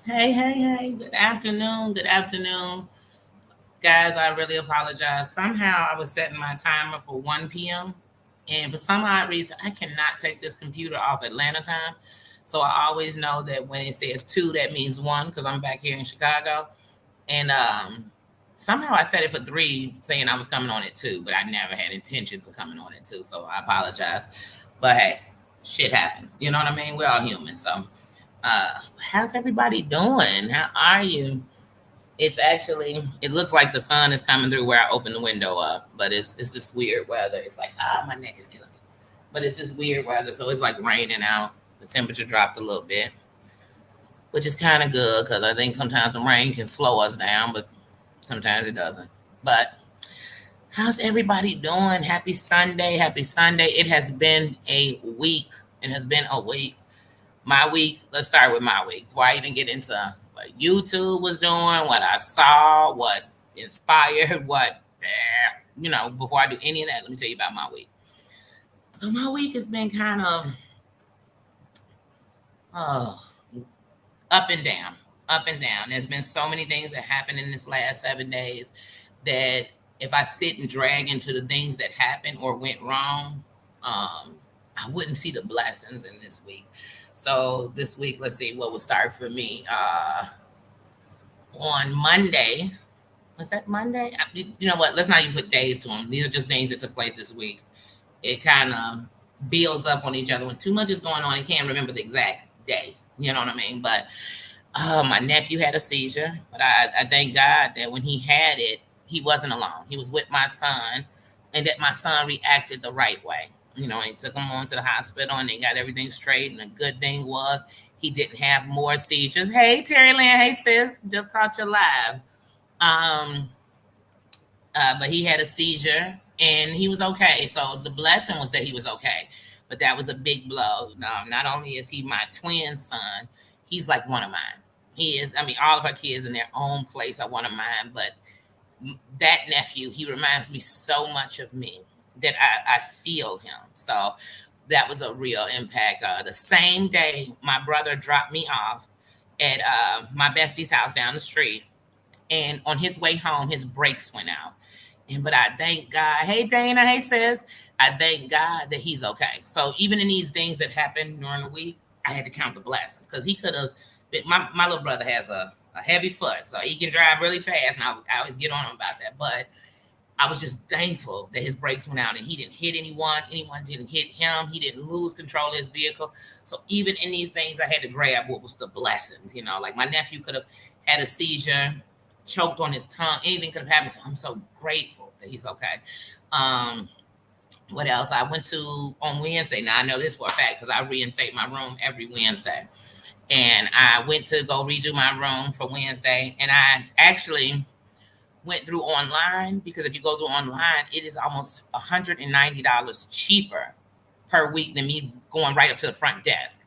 Hey. Good afternoon. Good afternoon. Guys, I really apologize. Somehow I was setting my timer for 1 p.m. And for some odd reason, I cannot take this computer off Atlanta time. So I always know that when it says 2, that means 1 because I'm back here in Chicago. And somehow I set it for 3, saying I was coming on at 2, but I never had intentions of coming on at 2. So I apologize. But hey, shit happens. You know what I mean? We're all human. So how's everybody doing? How are you? It's actually it looks like the sun is coming through where I opened the window up, but it's this weird weather. It's like my neck is killing me. But it's this weird weather, so it's like raining out. The temperature dropped a little bit, which is kind of good because I think sometimes the rain can slow us down, but sometimes it doesn't. But how's everybody doing? Happy Sunday! Happy Sunday! It has been a week. It has been a week. My week. Let's start with my week before I even get into what YouTube was doing, what I saw, what inspired, before I do any of that, let me tell you about my week. So my week has been kind of oh, up and down, up and down. There's been so many things that happened in this last 7 days that if I sit and drag into the things that happened or went wrong, I wouldn't see the blessings in this week. So this week, let's see what will start for me. On Monday, was that Monday? You know what? Let's not even put days to them. These are just things that took place this week. It kind of builds up on each other. When too much is going on, you can't remember the exact day. You know what I mean? But my nephew had a seizure, but I thank God that when he had it, he wasn't alone. He was with my son, and that my son reacted the right way. You know, he took him on to the hospital, and they got everything straight. And the good thing was he didn't have more seizures. Hey, Terry Lynn. Hey, sis. Just caught you live. Um, but he had a seizure, and he was okay. So the blessing was that he was okay. But that was a big blow. Not only is he my twin son, he's like one of mine. He is. I mean, all of our kids in their own place are one of mine. But that nephew, he reminds me so much of me that I feel him. So that was a real impact. The same day, my brother dropped me off at my bestie's house down the street, and on his way home, his brakes went out. And but I thank God. Hey Dana, hey sis. I thank God that he's okay. So even in these things that happened during the week, I had to count the blessings because he could have. My little brother has a heavy foot, so he can drive really fast, and I always get on him about that. But I was just thankful that his brakes went out and he didn't hit anyone. Anyone didn't hit him. He didn't lose control of his vehicle. So even in these things, I had to grab what was the blessings. You know, like my nephew could have had a seizure, choked on his tongue. Anything could have happened. So I'm so grateful that he's okay. Um, what else? I went to on Wednesday. Now I know this for a fact because I reinstate my room every Wednesday. And I went to go redo my room for Wednesday. And I actually went through online because if you go through online, it is almost $190 cheaper per week than me going right up to the front desk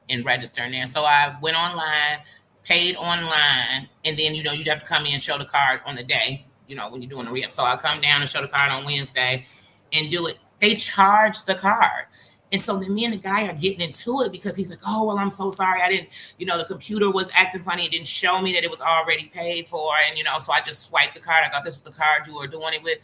and registering there. So I went online, paid online, and then you have to come in and show the card on the day, when you're doing the re-up. So I come down and show the card on Wednesday and do it. They charge the card. And so then me and the guy are getting into it because he's like, oh, well, I'm so sorry. I didn't, the computer was acting funny. It didn't show me that it was already paid for. And, so I just swiped the card. I thought this was the card you were doing it with.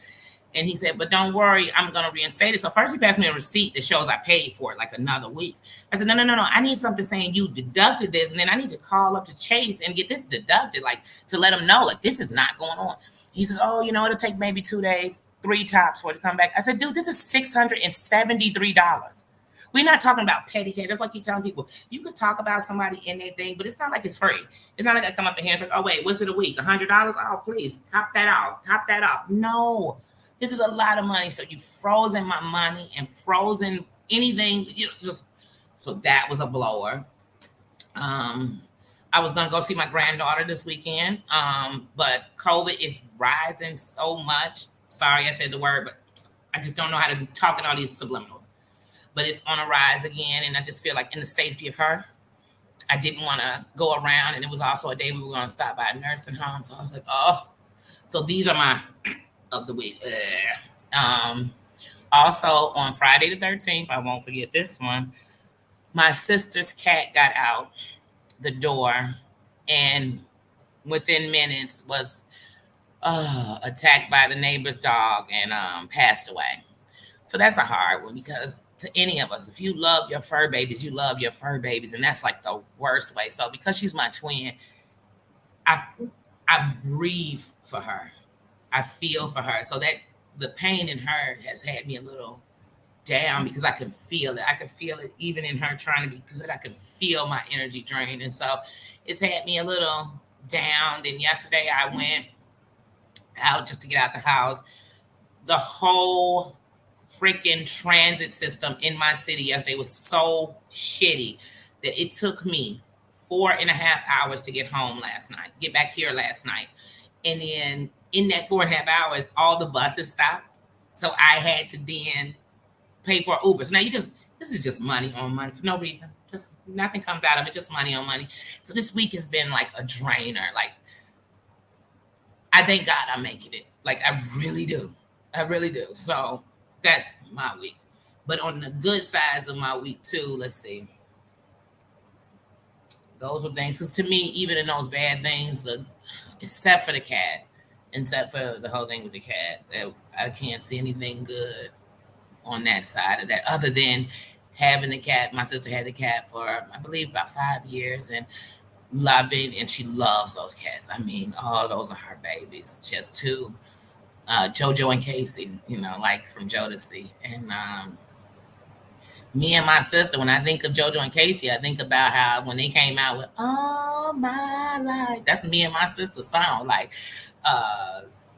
And he said, but don't worry, I'm going to reinstate it. So first he passed me a receipt that shows I paid for it like another week. I said, no. I need something saying you deducted this. And then I need to call up to Chase and get this deducted, like to let them know, like, this is not going on. He said, oh, it'll take maybe 2 days, 3 tops for it to come back. I said, dude, this is $673. We're not talking about petty cash. That's like you telling people. You could talk about somebody in their thing, but it's not like it's free. It's not like I come up in here and say, oh, wait, what's it a week? $100? Oh, please, top that off. Top that off. No, this is a lot of money. So you frozen my money and frozen anything. Just so that was a blower. I was gonna go see my granddaughter this weekend, but COVID is rising so much. Sorry, I said the word, but I just don't know how to talk in all these subliminals. But it's on a rise again, and I just feel like in the safety of her, I didn't want to go around, and it was also a day we were going to stop by a nursing home, so I was like, oh. So these are my of the week. Also on Friday the 13th, I won't forget this one. My sister's cat got out the door and within minutes was attacked by the neighbor's dog and passed away. So that's a hard one because to any of us, if you love your fur babies, you love your fur babies, and that's like the worst way. So because she's my twin, I I breathe for her. I feel for her. So that the pain in her has had me a little down because I can feel it. I can feel it even in her trying to be good. I can feel my energy drain. And so it's had me a little down. Then yesterday I went out just to get out the house. The whole freaking transit system in my city yesterday was so shitty that it took me 4.5 hours to get home last night, get back here last night. And then in that 4.5 hours, all the buses stopped. So I had to then pay for Uber. So now this is just money on money for no reason. Just nothing comes out of it, just money on money. So this week has been like a drainer. Like, I thank God I'm making it. Like, I really do. I really do. So that's my week. But on the good sides of my week too, let's see. Those were things. Because to me, even in those bad things, except for the cat, except for the whole thing with the cat, I can't see anything good on that side of that, other than having the cat. My sister had the cat for, I believe, about 5 years, and loving, and she loves those cats. I mean, all those are her babies. Just two, JoJo and Casey, like from Jodeci. And me and my sister, when I think of JoJo and Casey, I think about how when they came out with "All My Life," that's me and my sister's song. Like,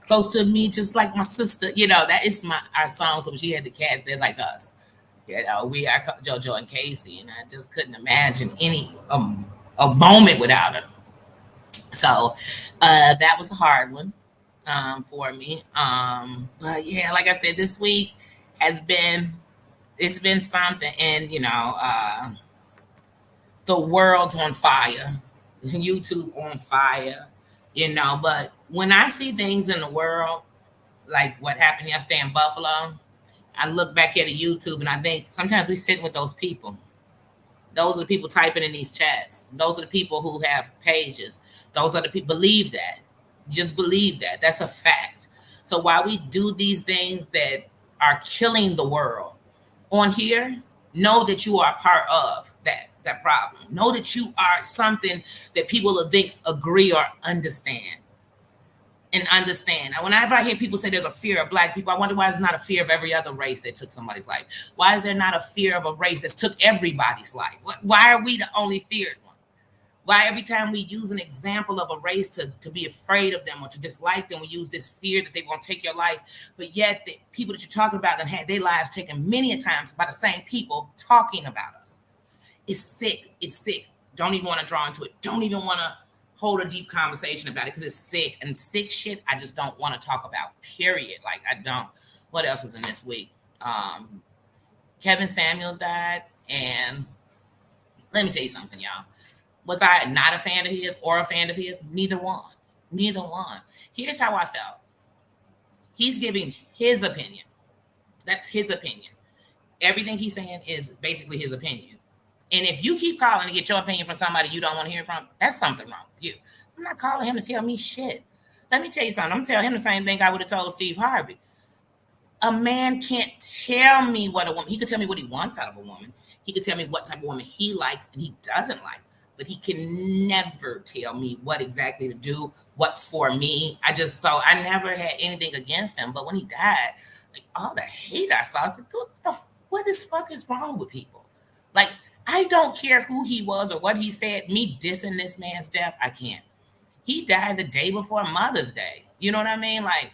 close to me, just like my sister. That is our song. So when she had the cats, they're like us. We are JoJo and Casey, and I just couldn't imagine any a moment without her. So that was a hard one for me. But yeah, like I said, this week has been it's been something, and the world's on fire, YouTube on fire, But when I see things in the world, like what happened yesterday in Buffalo, I look back at the YouTube and I think sometimes we sit with those people. Those are the people typing in these chats. Those are the people who have pages. Those are the people. Believe that. Just believe that. That's a fact. So while we do these things that are killing the world on here, know that you are part of that problem. Know that you are something that people will think, agree, or understand. And understand. Now, whenever I hear people say there's a fear of Black people, I wonder why it's not a fear of every other race that took somebody's life. Why is there not a fear of a race that took everybody's life? Why are we the only feared one? Why every time we use an example of a race to be afraid of them or to dislike them, we use this fear that they're going to take your life, but yet the people that you're talking about have had their lives taken many a times by the same people talking about us. It's sick. It's sick. Don't even want to draw into it. Don't even want to hold a deep conversation about it because it's sick, and sick shit I just don't want to talk about, period. Like, I don't. What else was in this week? Kevin Samuels died, and let me tell you something, y'all. Was I not a fan of his or a fan of his? Neither one. Neither one. Here's how I felt. He's giving his opinion. That's his opinion. Everything he's saying is basically his opinion. And if you keep calling to get your opinion from somebody you don't want to hear from, that's something wrong with you. I'm not calling him to tell me shit. Let me tell you something. I'm telling him the same thing I would have told Steve Harvey. A man can't tell me what a woman, he could tell me what he wants out of a woman. He could tell me what type of woman he likes and he doesn't like. But he can never tell me what exactly to do, what's for me. I never had anything against him. But when he died, like, all the hate I saw, I said, what the fuck is wrong with people? Like, I don't care who he was or what he said. Me dissing this man's death, I can't. He died the day before Mother's Day. You know what I mean? Like,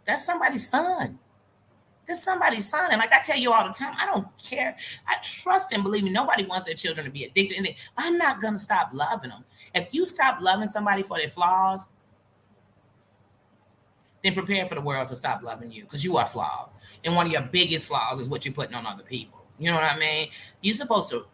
that's somebody's son. That's somebody's son. And like I tell you all the time, I don't care. I trust and believe me, nobody wants their children to be addicted to anything. I'm not going to stop loving them. If you stop loving somebody for their flaws, then prepare for the world to stop loving you because you are flawed. And one of your biggest flaws is what you're putting on other people. You know what I mean? You're supposed to,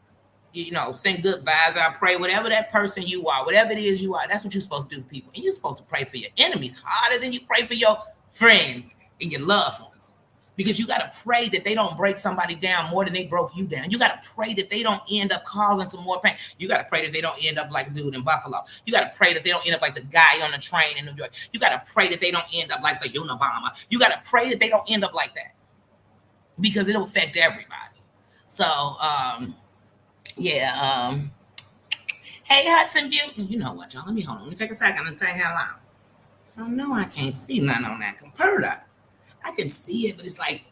send good vibes. I pray whatever that person you are, whatever it is you are, that's what you're supposed to do to people. And you're supposed to pray for your enemies harder than you pray for your friends and your loved ones. because you got to pray that they don't break somebody down more than they broke you down. You got to pray that they don't end up causing some more pain. You got to pray that they don't end up like a dude in Buffalo. You got to pray that they don't end up like the guy on the train in New York. You got to pray that they don't end up like the Unabomber. You got to pray that they don't end up like that, because it'll affect everybody. So, yeah. Hey, Hudson View. You know what, y'all? Let me take a second and tell you how long. I don't know. I can't see nothing on that computer. I can see it, but it's like,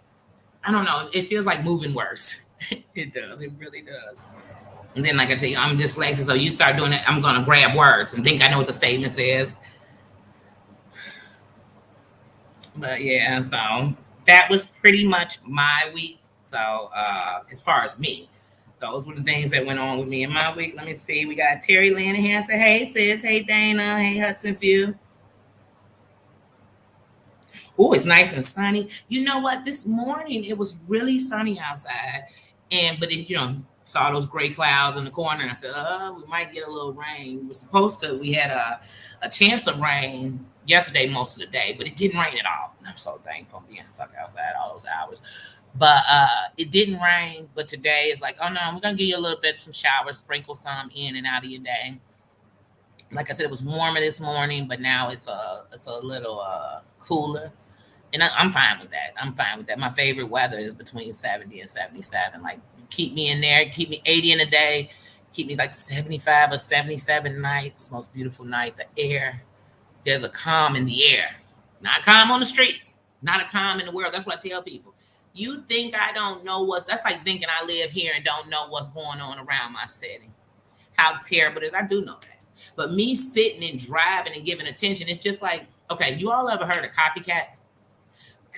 I don't know. It feels like moving words. It does. It really does. And then, like I tell you, I'm dyslexic, so you start doing it, I'm going to grab words and think I know what the statement says. But yeah, so that was pretty much my week. So as far as me, those were the things that went on with me in my week. Let me see. We got Terry Lynn in here. Say, hey, sis. Hey, Dana. Hey, Hudson View. Oh, it's nice and sunny. You know what? This morning it was really sunny outside, but saw those gray clouds in the corner. And I said, we might get a little rain. We were supposed to. We had a chance of rain yesterday most of the day, but it didn't rain at all. And I'm so thankful being stuck outside all those hours. But it didn't rain. But today it's like, oh no, we're gonna give you a little bit, some showers, sprinkle some in and out of your day. Like I said, it was warmer this morning, but now it's a little cooler. And I'm fine with that. I'm fine with that. My favorite weather is between 70 and 77. Like, keep me in there, keep me 80 in a day, keep me like 75 or 77 night. It's the most beautiful night. The air, there's a calm in the air. Not calm on the streets, not a calm in the world. That's what I tell people. You think I don't know that's like thinking I live here and don't know what's going on around my city. How terrible it is. I do know that. But me sitting and driving and giving attention, it's just like, okay, you all ever heard of copycats?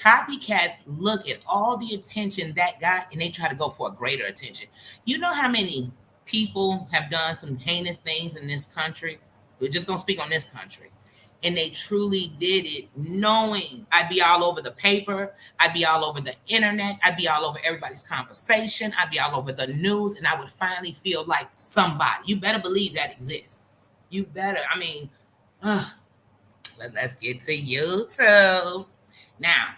Copycats look at all the attention that got and they try to go for a greater attention. You know how many people have done some heinous things in this country? We're just going to speak on this country. And they truly did it knowing I'd be all over the paper. I'd be all over the internet. I'd be all over everybody's conversation. I'd be all over the news. And I would finally feel like somebody. You better believe that exists. You better. I mean, let's get to YouTube. Now,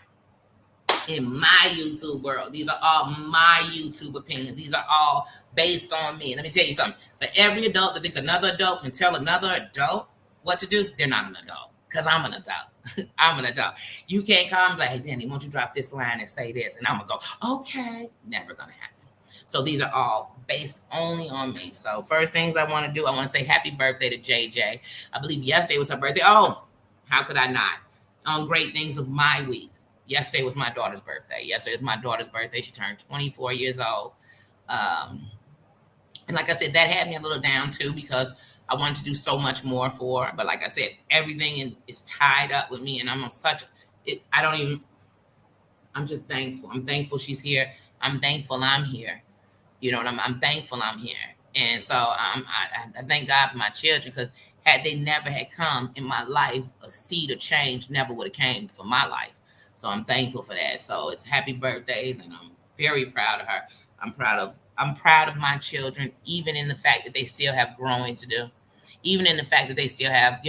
in my YouTube world, these are all my YouTube opinions. These are all based on me. Let me tell you something. For every adult that think another adult can tell another adult what to do, they're not an adult. Because I'm an adult. I'm an adult. You can't call me like, hey, Danny, won't you drop this line and say this? And I'm going to go, okay. Never going to happen. So these are all based only on me. So first things I want to do, I want to say happy birthday to JJ. I believe yesterday was her birthday. Oh, how could I not? On great things of my week. Yesterday was my daughter's birthday. She turned 24 years old. And like I said, that had me a little down too, because I wanted to do so much more for her. But like I said, everything is tied up with me, and I'm on I'm just thankful. I'm thankful she's here. I'm thankful I'm here. I'm thankful I'm here. And so I thank God for my children, because had they never had come in my life, a seed of change never would have came for my life. So I'm thankful for that. So it's happy birthdays, and I'm very proud of her. I'm proud of my children, even in the fact that they still have growing to do, even in the fact that they still have,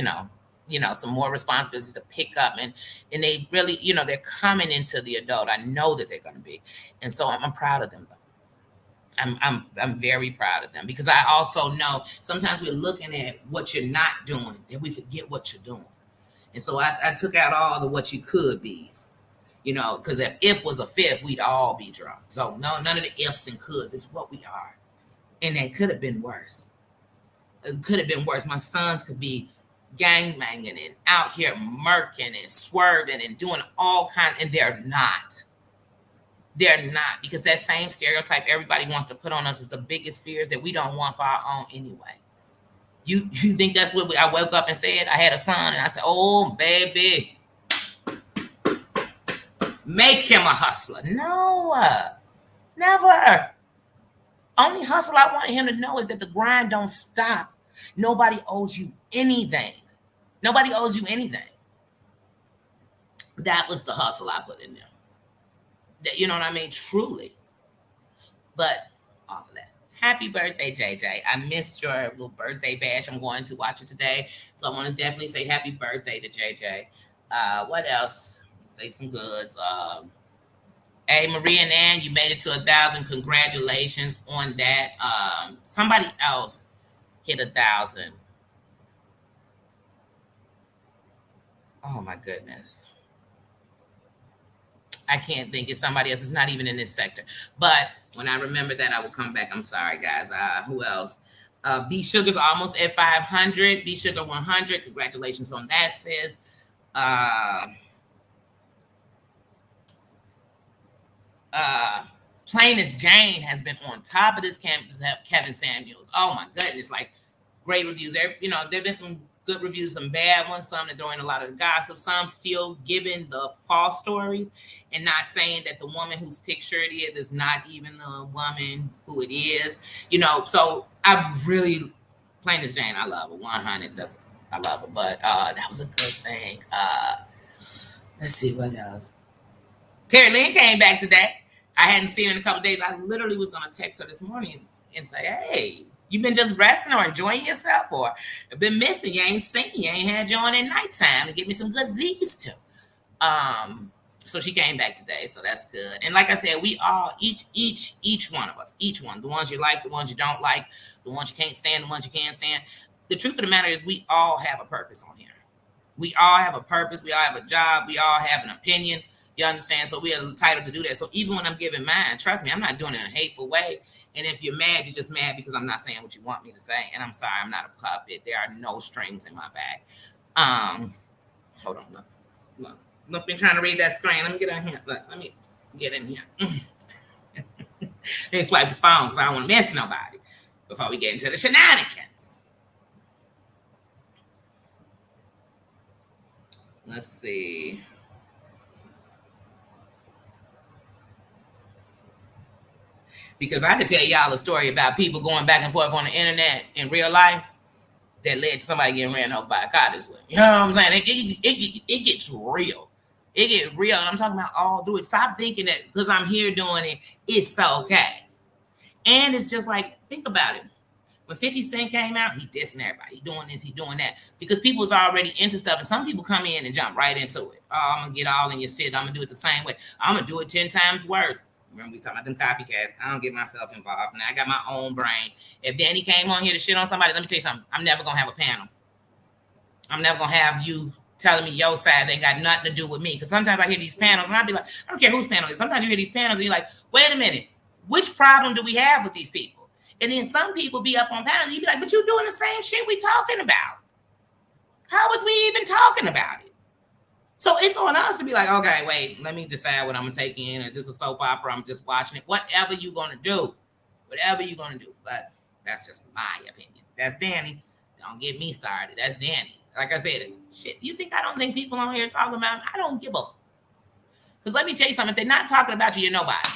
some more responsibilities to pick up, and they really, they're coming into the adult. I know that they're going to be, and so I'm proud of them. I'm very proud of them, because I also know sometimes we're looking at what you're not doing, then we forget what you're doing. And so I took out all the what you could be's, because if was a fifth, we'd all be drunk. So no, none of the ifs and coulds. It's what we are. And it could have been worse. It could have been worse. My sons could be gangbanging and out here murking and swerving and doing all kinds, and they're not. They're not, because that same stereotype everybody wants to put on us is the biggest fears that we don't want for our own anyway. You think that's what I woke up and said? I had a son, and I said, oh, baby, make him a hustler. No, never. Only hustle I wanted him to know is that the grind don't stop. Nobody owes you anything. Nobody owes you anything. That was the hustle I put in there. You know what I mean? Truly. But off of that, happy birthday, JJ. I missed your little birthday bash. I'm going to watch it today. So I want to definitely say happy birthday to JJ. What else? Say some goods. Hey, Maria and Ann, you made it to 1,000. Congratulations on that. Somebody else hit 1,000. Oh my goodness. I can't think it's somebody else. It's not even in this sector. But when I remember that, I will come back. I'm sorry, guys. Who else? B Sugar's almost at 500. B Sugar 100. Congratulations on that, sis. Uh, uh, Plain as Jane has been on top of this campus. Kevin Samuels. Oh my goodness, like great reviews. There, there've been some good reviews, some bad ones, some that throw in a lot of the gossip, some still giving the false stories and not saying that the woman whose picture it is not even the woman who it is. So I really, Plain as Jane, I love her. 100. I love her, but that was a good thing. Let's see what else. Terry Lynn came back today. I hadn't seen her in a couple of days. I literally was going to text her this morning and say, hey, you been just resting or enjoying yourself, or I've been missing. You ain't seen. You ain't had you on at nighttime to get me some good Z's too. So she came back today, so that's good. And like I said, we all, each one of us, each one, the ones you like, the ones you don't like, the ones you can't stand, the ones you can't stand. The truth of the matter is we all have a purpose on here. We all have a purpose. We all have a job. We all have an opinion. You understand? So we are entitled to do that. So even when I'm giving mine, trust me, I'm not doing it in a hateful way. And if you're mad, you're just mad because I'm not saying what you want me to say. And I'm sorry, I'm not a puppet. There are no strings in my back. Hold on. Look. I've been trying to read that screen. Let me get in here. Look, let me get in here. They swipe the phone because I don't want to miss nobody before we get into the shenanigans. Let's see. Because I could tell y'all a story about people going back and forth on the internet in real life that led to somebody getting ran over by a car this way. You know what I'm saying? It gets real. It gets real. And I'm talking about all through it. Stop thinking that because I'm here doing it, it's okay. And it's just like, think about it. When 50 Cent came out, he dissing everybody. He doing this, he doing that. Because people was already into stuff. And some people come in and jump right into it. Oh, I'm going to get all in your shit. I'm going to do it the same way. I'm going to do it 10 times worse. Remember we talking about them copycats. I don't get myself involved. Now I got my own brain. If Danny came on here to shit on somebody, let me tell you something. I'm never going to have a panel. I'm never going to have you telling me your side that ain't got nothing to do with me. Because sometimes I hear these panels and I'll be like, I don't care whose panel it is. Sometimes you hear these panels and you're like, wait a minute. Which problem do we have with these people? And then some people be up on panels and you be like, but you doing the same shit we talking about. How was we even talking about it? So it's on us to be like, okay, wait, let me decide what I'm going to take in. Is this a soap opera? I'm just watching it. Whatever you're going to do. Whatever you're going to do. But that's just my opinion. That's Danny. Don't get me started. That's Danny. Like I said, shit, you think I don't think people on here talking about me? I don't give a. Because let me tell you something. If they're not talking about you, you're nobody.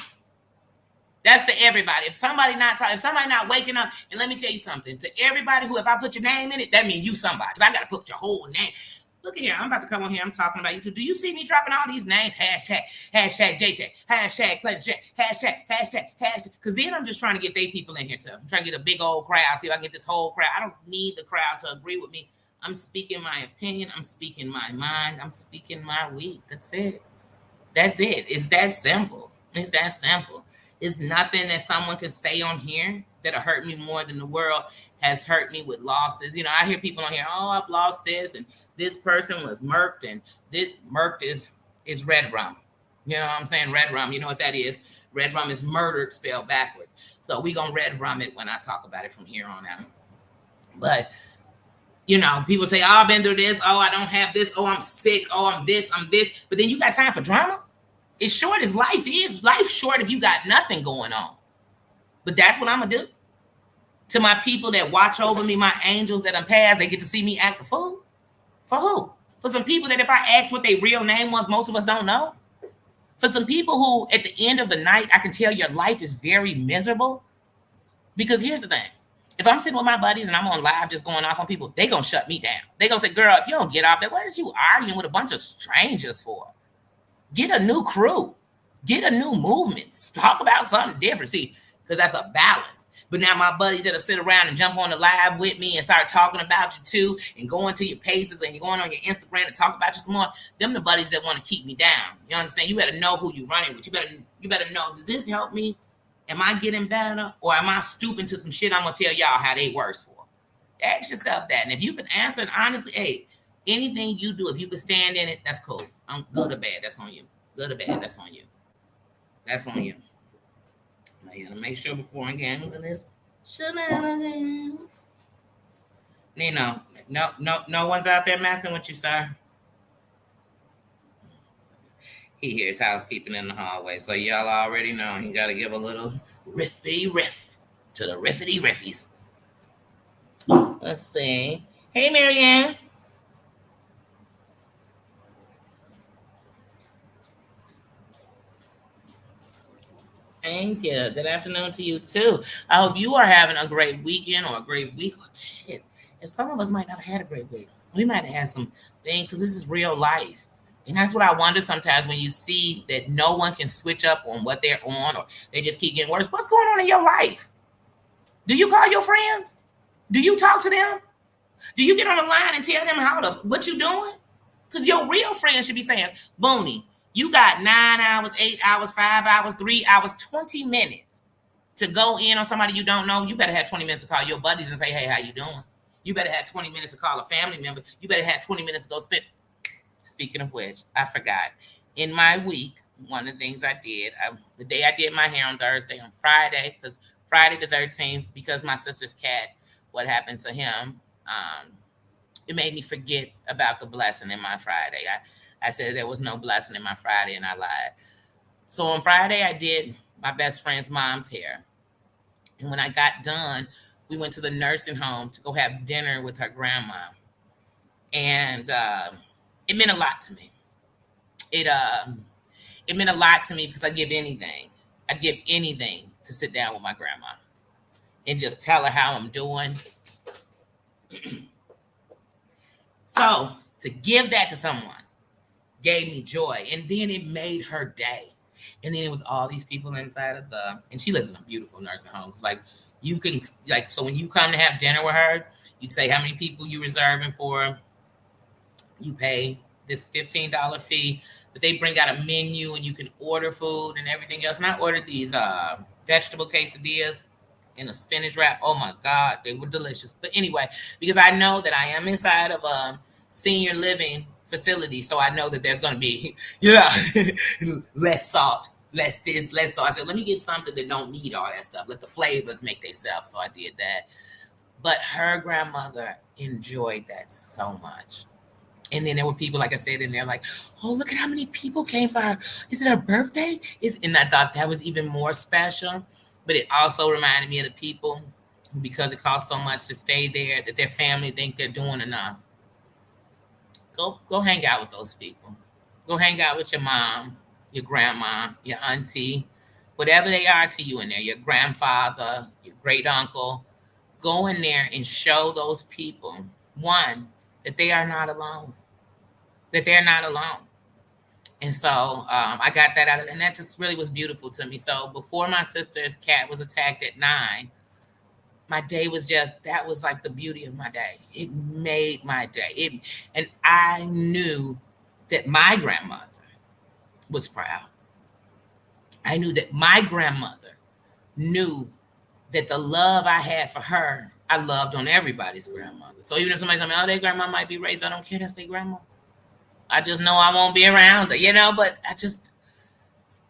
That's to everybody. If somebody not waking up, and let me tell you something. To everybody who, if I put your name in it, that means you somebody. Because I got to put your whole name. Look at here. I'm about to come on here. I'm talking about you too. Do you see me dropping all these names? Hashtag JJ. Hashtag Clinton. Hashtag. Because then I'm just trying to get they people in here too. I'm trying to get a big old crowd. See if I can get this whole crowd. I don't need the crowd to agree with me. I'm speaking my opinion. I'm speaking my mind. I'm speaking my week. That's it. That's it. It's that simple. It's that simple. It's nothing that someone can say on here that'll hurt me more than the world has hurt me with losses. You know, I hear people on here, oh, I've lost this, and this person was murked, and this murked is red rum. You know what I'm saying? Red rum. You know what that is? Red rum is murdered spelled backwards. So we gonna red rum it when I talk about it from here on out. But you know, people say, oh, I've been through this. Oh, I don't have this. Oh, I'm sick. Oh, I'm this. But then you got time for drama? As short as life is, life's short if you got nothing going on. But that's what I'm going to do. To my people that watch over me, my angels that I'm past, they get to see me act a fool. For who? For some people that if I ask what their real name was, most of us don't know. For some people who, at the end of the night, I can tell your life is very miserable. Because here's the thing. If I'm sitting with my buddies and I'm on live just going off on people, they going to shut me down. They going to say, girl, if you don't get off that, what is you arguing with a bunch of strangers for? Get a new crew. Get a new movement. Talk about something different. See, because that's a balance. But now my buddies that'll sit around and jump on the live with me and start talking about you too and going to your paces and you're going on your Instagram to talk about you some more, them the buddies that want to keep me down. You understand? You better know who you're running with. You better You better know, does this help me? Am I getting better? Or am I stooping to some shit I'm going to tell y'all how they worse for? Ask yourself that. And if you can answer it honestly, hey, anything you do, if you can stand in it, that's cool. I'm good or bad, that's on you. Good or bad, that's on you. That's on you. Now you gotta make sure before I get into this shenanigans. Nino, no one's out there messing with you, sir. He hears housekeeping in the hallway, so y'all already know he gotta give a little riffy riff to the riffity riffies. Let's see. Hey, Marianne. Thank you. Good afternoon to you too. I hope you are having a great weekend or a great week. Oh, shit. And some of us might not have had a great week. We might have had some things because this is real life. And that's what I wonder sometimes when you see that no one can switch up on what they're on or they just keep getting worse. What's going on in your life? Do you call your friends? Do you talk to them? Do you get on the line and tell them what you doing? Because your real friend should be saying, Booney, you got 9 hours, 8 hours, 5 hours, 3 hours, 20 minutes to go in on somebody you don't know. You better have 20 minutes to call your buddies and say, hey, how you doing? You better have 20 minutes to call a family member. You better have 20 minutes to go spend. Speaking of which, I forgot. In my week, one of the things I did, the day I did my hair on Thursday, on Friday, because Friday the 13th, because my sister's cat, what happened to him, it made me forget about the blessing in my Friday. I said there was no blessing in my Friday, and I lied. So on Friday, I did my best friend's mom's hair. And when I got done, we went to the nursing home to go have dinner with her grandma. And it meant a lot to me. It meant a lot to me because I'd give anything to sit down with my grandma and just tell her how I'm doing. So to give that to someone gave me joy. And then it made her day. And then it was all these people inside of and she lives in a beautiful nursing home. Like you can, so when you come to have dinner with her, you say how many people you reserving for. You pay this $15 fee, but they bring out a menu and you can order food and everything else. And I ordered these vegetable quesadillas in a spinach wrap. Oh my God, they were delicious. But anyway, because I know that I am inside of a senior living facility, so I know that there's going to be, less salt, less this, less salt. I said, let me get something that don't need all that stuff. Let the flavors make themselves. So I did that. But her grandmother enjoyed that so much. And then there were people, like I said, in there like, oh, look at how many people came for her. Is it her birthday? And I thought that was even more special. But it also reminded me of the people who, because it costs so much to stay there, that their family think they're doing enough. Go hang out with those people. Go hang out with your mom, your grandma, your auntie, whatever they are to you in there, your grandfather, your great uncle. Go in there and show those people, one, that they are not alone, that they're not alone. And so I got that out of it, and that just really was beautiful to me. So before my sister's cat was attacked at 9, my day was that was like the beauty of my day. It made my day. And I knew that my grandmother was proud. I knew that my grandmother knew that the love I had for her, I loved on everybody's grandmother. So even if somebody told me, oh, their grandma might be raised, I don't care, that's their grandma. I just know I won't be around her, but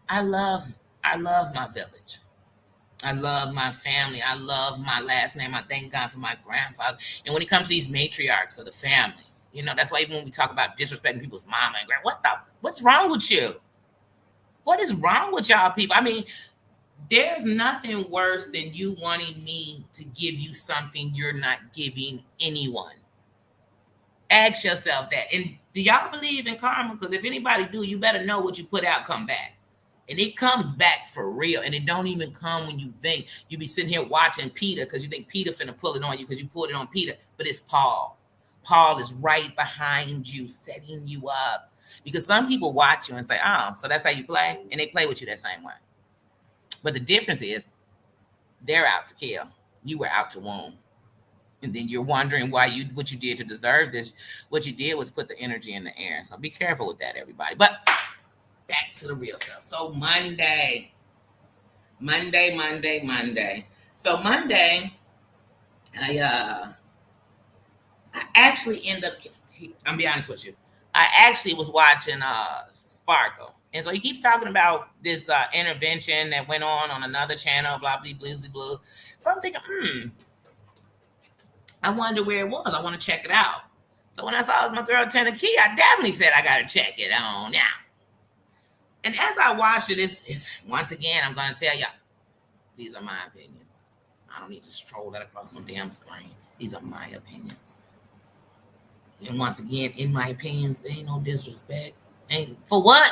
I love my village. I love my family. I love my last name. I thank God for my grandfather. And when it comes to these matriarchs of the family, that's why even when we talk about disrespecting people's mama and grandma, what's wrong with you? What is wrong with y'all people? I mean, there's nothing worse than you wanting me to give you something you're not giving anyone. Ask yourself that. And do y'all believe in karma? Because if anybody do, you better know what you put out come back. And it comes back for real. And it don't even come when you think. You be sitting here watching Peter because you think Peter finna pull it on you because you pulled it on Peter. But it's Paul. Paul is right behind you, setting you up. Because some people watch you and say, oh, so that's how you play? And they play with you that same way. But the difference is they're out to kill. You were out to wound. And then you're wondering what you did to deserve this. What you did was put the energy in the air. So be careful with that, everybody. But back to the real stuff. So Monday. So Monday, I actually end up. I'm be honest with you. I actually was watching Sparkle, and so he keeps talking about this intervention that went on another channel, blah blah blah blah. So I'm thinking, I wonder where it was. I want to check it out. So when I saw it was my girl Tana Key, I definitely said I gotta check it on now. And as I watched it, it's once again, I'm gonna tell y'all, these are my opinions. I don't need to stroll that across my damn screen. These are my opinions. And once again, in my opinions, there ain't no disrespect. Ain't for what?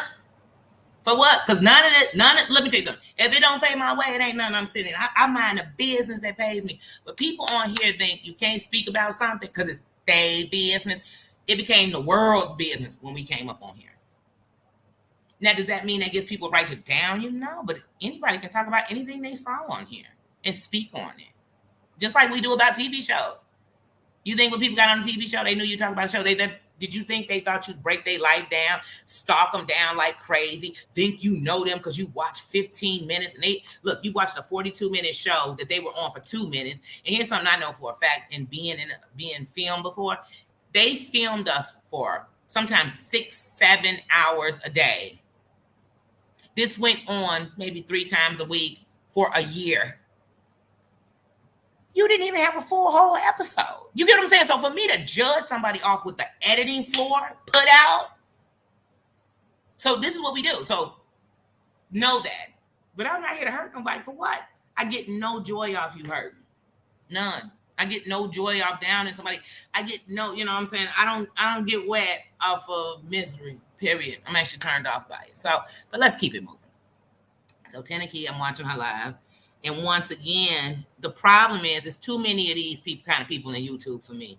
For what? Because none of it, let me tell you something. If it don't pay my way, it ain't nothing I'm sitting in. I mind a business that pays me. But people on here think you can't speak about something because it's their business. It became the world's business when we came up on here. Now, does that mean that gives people a right to down you? No, but anybody can talk about anything they saw on here and speak on it. Just like we do about TV shows. You think when people got on the TV show, they knew you talk about a show. Did you think they thought you'd break their life down, stalk them down like crazy, think you know them because you watched 15 minutes? And you watched a 42-minute show that they were on for 2 minutes. And here's something I know for a fact, and being filmed before, they filmed us for sometimes 6-7 hours a day. This went on maybe 3 times a week for a year. You didn't even have a full whole episode. You get what I'm saying? So for me to judge somebody off with the editing floor put out, so this is what we do. So know that. But I'm not here to hurt nobody. For what? I get no joy off you hurting. None. I get no joy off downing somebody. I get no, you know what I'm saying? I don't get wet off of misery, period. I'm actually turned off by it. So, but let's keep it moving. So Tana Key, I'm watching her live. And once again, the problem is there's too many of these kind of people in YouTube for me.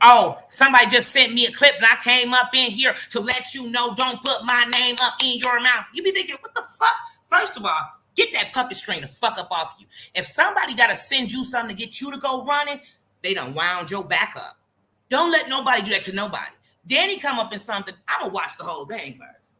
Oh, somebody just sent me a clip and I came up in here to let you know, don't put my name up in your mouth. You be thinking, what the fuck? First of all, get that puppet string the fuck up off you. If somebody got to send you something to get you to go running, they done wound your back up. Don't let nobody do that to nobody. Danny come up in something, I'm going to watch the whole thing first.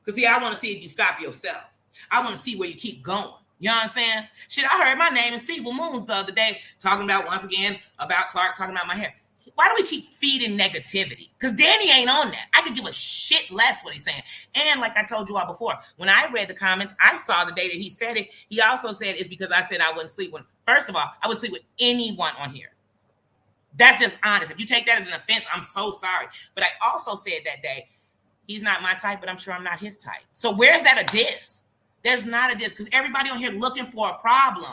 Because, see, I want to see if you stop yourself. I want to see where you keep going. You know what I'm saying? Shit, I heard my name in Sequel Moons the other day talking about, once again, about Clark, talking about my hair. Why do we keep feeding negativity? Because Danny ain't on that. I could give a shit less what he's saying. And like I told you all before, when I read the comments, I saw the day that he said it. He also said it's because I said I wouldn't sleep with. First of all, I would sleep with anyone on here. That's just honest. If you take that as an offense, I'm so sorry. But I also said that day, he's not my type, but I'm sure I'm not his type. So where's that a diss? There's not a diss, because everybody on here looking for a problem.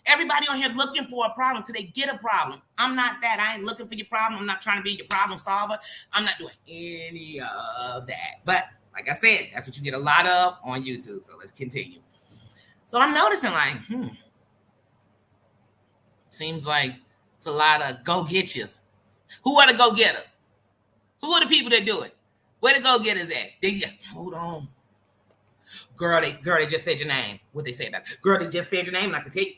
Everybody on here looking for a problem till they get a problem. I'm not that. I ain't looking for your problem. I'm not trying to be your problem solver. I'm not doing any of that. But like I said, that's what you get a lot of on YouTube. So let's continue. So I'm noticing seems like it's a lot of go-get-yous. Who are the go-getters? Who are the people that do it? Where the go-getters at? Hold on. Girl, they just said your name. What they say about it? Girl, they just said your name, and I can tell you,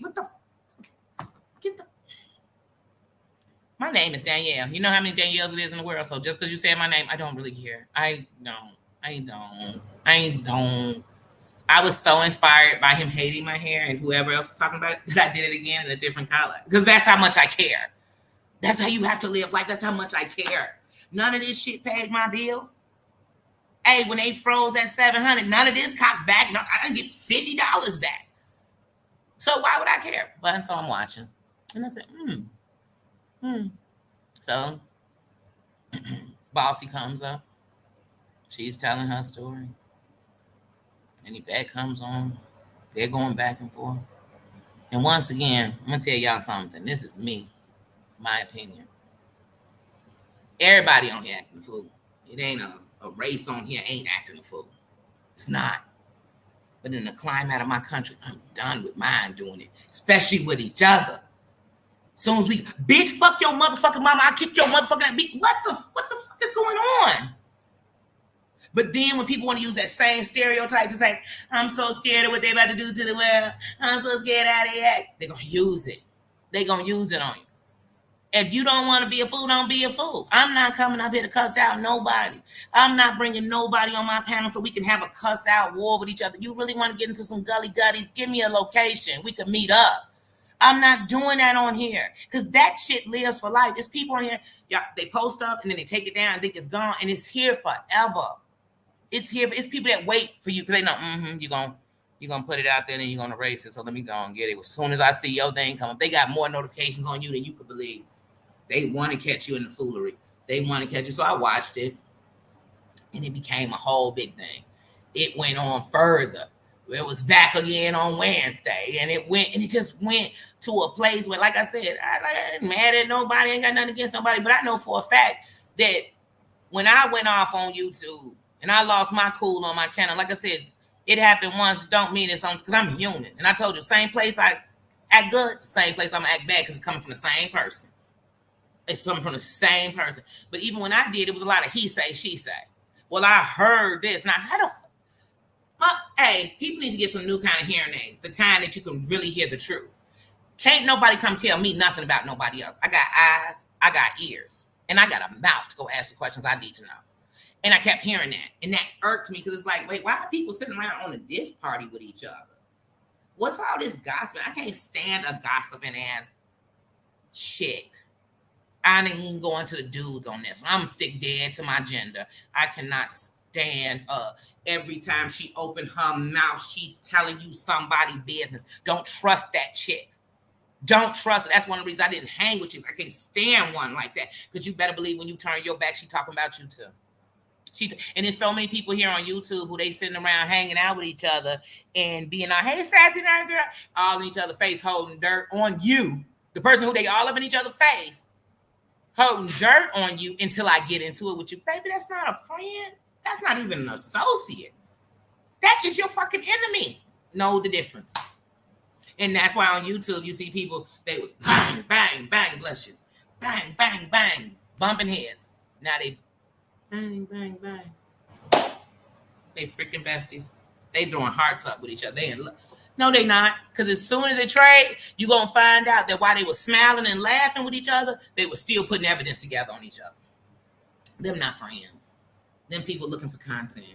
my name is Danielle. You know how many Danielles it is in the world, so just because you said my name, I don't really care. I don't. I was so inspired by him hating my hair and whoever else was talking about it that I did it again in a different color, because that's how much I care. That's how you have to live life. That's how much I care. None of this shit paid my bills. Hey, when they froze that $700, none of this cock back. No, I didn't get $50 back. So why would I care? But so I'm watching. And I said, So Bossy comes up. She's telling her story. And Yvette comes on. They're going back and forth. And once again, I'm going to tell y'all something. This is me, my opinion. Everybody on here acting a fool. It ain't a race on here ain't acting a fool. It's not. But in the climate of my country, I'm done with mine doing it, especially with each other. Soon as we, bitch, fuck your motherfucking mama, I'll kick your motherfucking bitch. What the fuck is going on? But then when people want to use that same stereotype to say, I'm so scared of what they about to do to the world, I'm so scared how they act, they're going to use it. They're going to use it on you. If you don't want to be a fool, don't be a fool. I'm not coming up here to cuss out nobody. I'm not bringing nobody on my panel so we can have a cuss out war with each other. You really want to get into some gully gutties? Give me a location. We can meet up. I'm not doing that on here because that shit lives for life. There's people on here, yeah, they post up and then they take it down and think it's gone, and it's here forever. It's here. It's people that wait for you because they know you're gonna put it out there and you're gonna erase it. So let me go and get it. As soon as I see your thing come up, they got more notifications on you than you could believe. They want to catch you in the foolery. They want to catch you. So I watched it, and it became a whole big thing. It went on further. It was back again on Wednesday, and it just went to a place where, like I said, I ain't mad at nobody, ain't got nothing against nobody, but I know for a fact that when I went off on YouTube and I lost my cool on my channel, like I said, it happened once. Don't mean it's on because I'm human, and I told you, same place I act good, same place I'm gonna act bad because it's coming from the same person. It's something from the same person. But even when I did, it was a lot of he say, she say. Well, I heard this. Now, how the hey, people need to get some new kind of hearing aids, the kind that you can really hear the truth. Can't nobody come tell me nothing about nobody else. I got eyes, I got ears, and I got a mouth to go ask the questions I need to know. And I kept hearing that. And that irked me because it's like, wait, why are people sitting around on a diss party with each other? What's all this gossip? I can't stand a gossiping ass chick. I ain't even going to the dudes on this one. I'm going to stick dead to my gender. I cannot stand every time she opened her mouth, she telling you somebody's business. Don't trust that chick. Don't trust her. That's one of the reasons I didn't hang with chicks. I can't stand one like that because you better believe when you turn your back, she talking about you too. And there's so many people here on YouTube who they sitting around hanging out with each other and being like, hey, sassy nerd girl, all in each other's face, holding dirt on you. The person who they all up in each other's face, holding dirt on you until I get into it with you. Baby, that's not a friend. That's not even an associate. That is your fucking enemy. Know the difference. And that's why on YouTube, you see people, they was bang, bang, bang, bless you. Bang, bang, bang, bumping heads. Now they bang, bang, bang. They freaking besties. They throwing hearts up with each other. No, they not. Because as soon as they trade, you're going to find out that while they were smiling and laughing with each other, they were still putting evidence together on each other. Them not friends. Them people looking for content.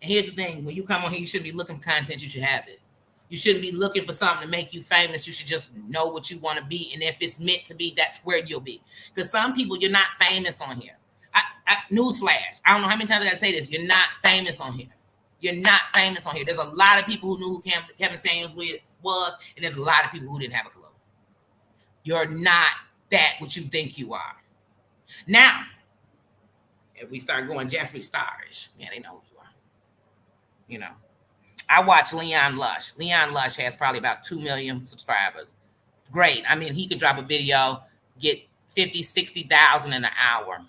And here's the thing. When you come on here, you shouldn't be looking for content. You should have it. You shouldn't be looking for something to make you famous. You should just know what you want to be. And if it's meant to be, that's where you'll be. Because some people, you're not famous on here. Newsflash. I don't know how many times I got to say this. You're not famous on here. You're not famous on here. There's a lot of people who knew who Kevin Samuels was, and there's a lot of people who didn't have a clue. You're not that what you think you are. Now, if we start going Jeffree Starish, man, they know who you are. You know, I watch Leon Lush. Leon Lush has probably about 2 million subscribers. Great. I mean, he could drop a video, get 50, 60,000 in an hour.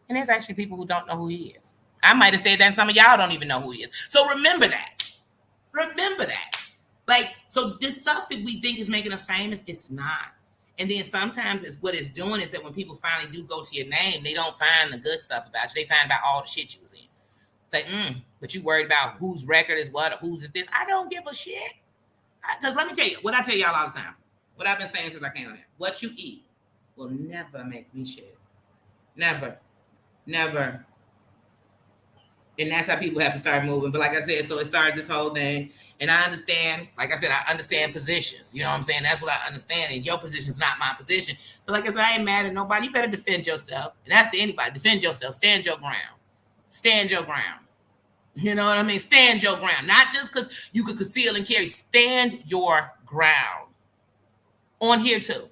And there's actually people who don't know who he is. I might have said that, and some of y'all don't even know who he is. So remember that. Remember that. Like, so this stuff that we think is making us famous, it's not. And then sometimes it's what it's doing is that when people finally do go to your name, they don't find the good stuff about you. They find about all the shit you was in. It's like, but you worried about whose record is what or whose is this. I don't give a shit. Because let me tell you, what I tell y'all all the time, what I've been saying since I came on here, what you eat will never make me shit. Never. Never. And that's how people have to start moving. But like I said, so it started this whole thing. And I understand, like I said, I understand positions. You know what I'm saying? That's what I understand. And your position is not my position. So like I said, I ain't mad at nobody. You better defend yourself. And that's to anybody. Defend yourself. Stand your ground. Stand your ground. You know what I mean? Stand your ground. Not just because you could conceal and carry. Stand your ground. On here too.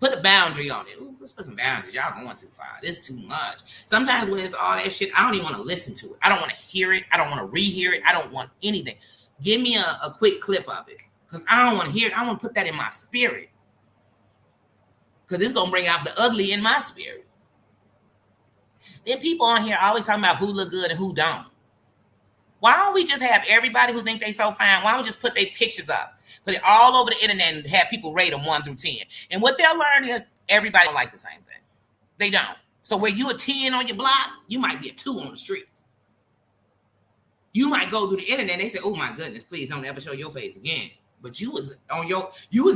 Put a boundary on it. Ooh, let's put some boundaries. Y'all going too far. This is too much. Sometimes when it's all that shit, I don't even want to listen to it. I don't want to hear it. I don't want to rehear it. I don't want anything. Give me a quick clip of it. Because I don't want to hear it. I want to put that in my spirit. Because it's going to bring out the ugly in my spirit. Then people on here always talking about who look good and who don't. Why don't we just have everybody who think they so fine? Why don't we just put their pictures up? Put it all over the internet and have people rate them 1 through 10. And what they'll learn is everybody don't like the same thing. They don't. So where you a 10 on your block, you might be a 2 on the streets. You might go through the internet and they say, oh my goodness, please don't ever show your face again. But you was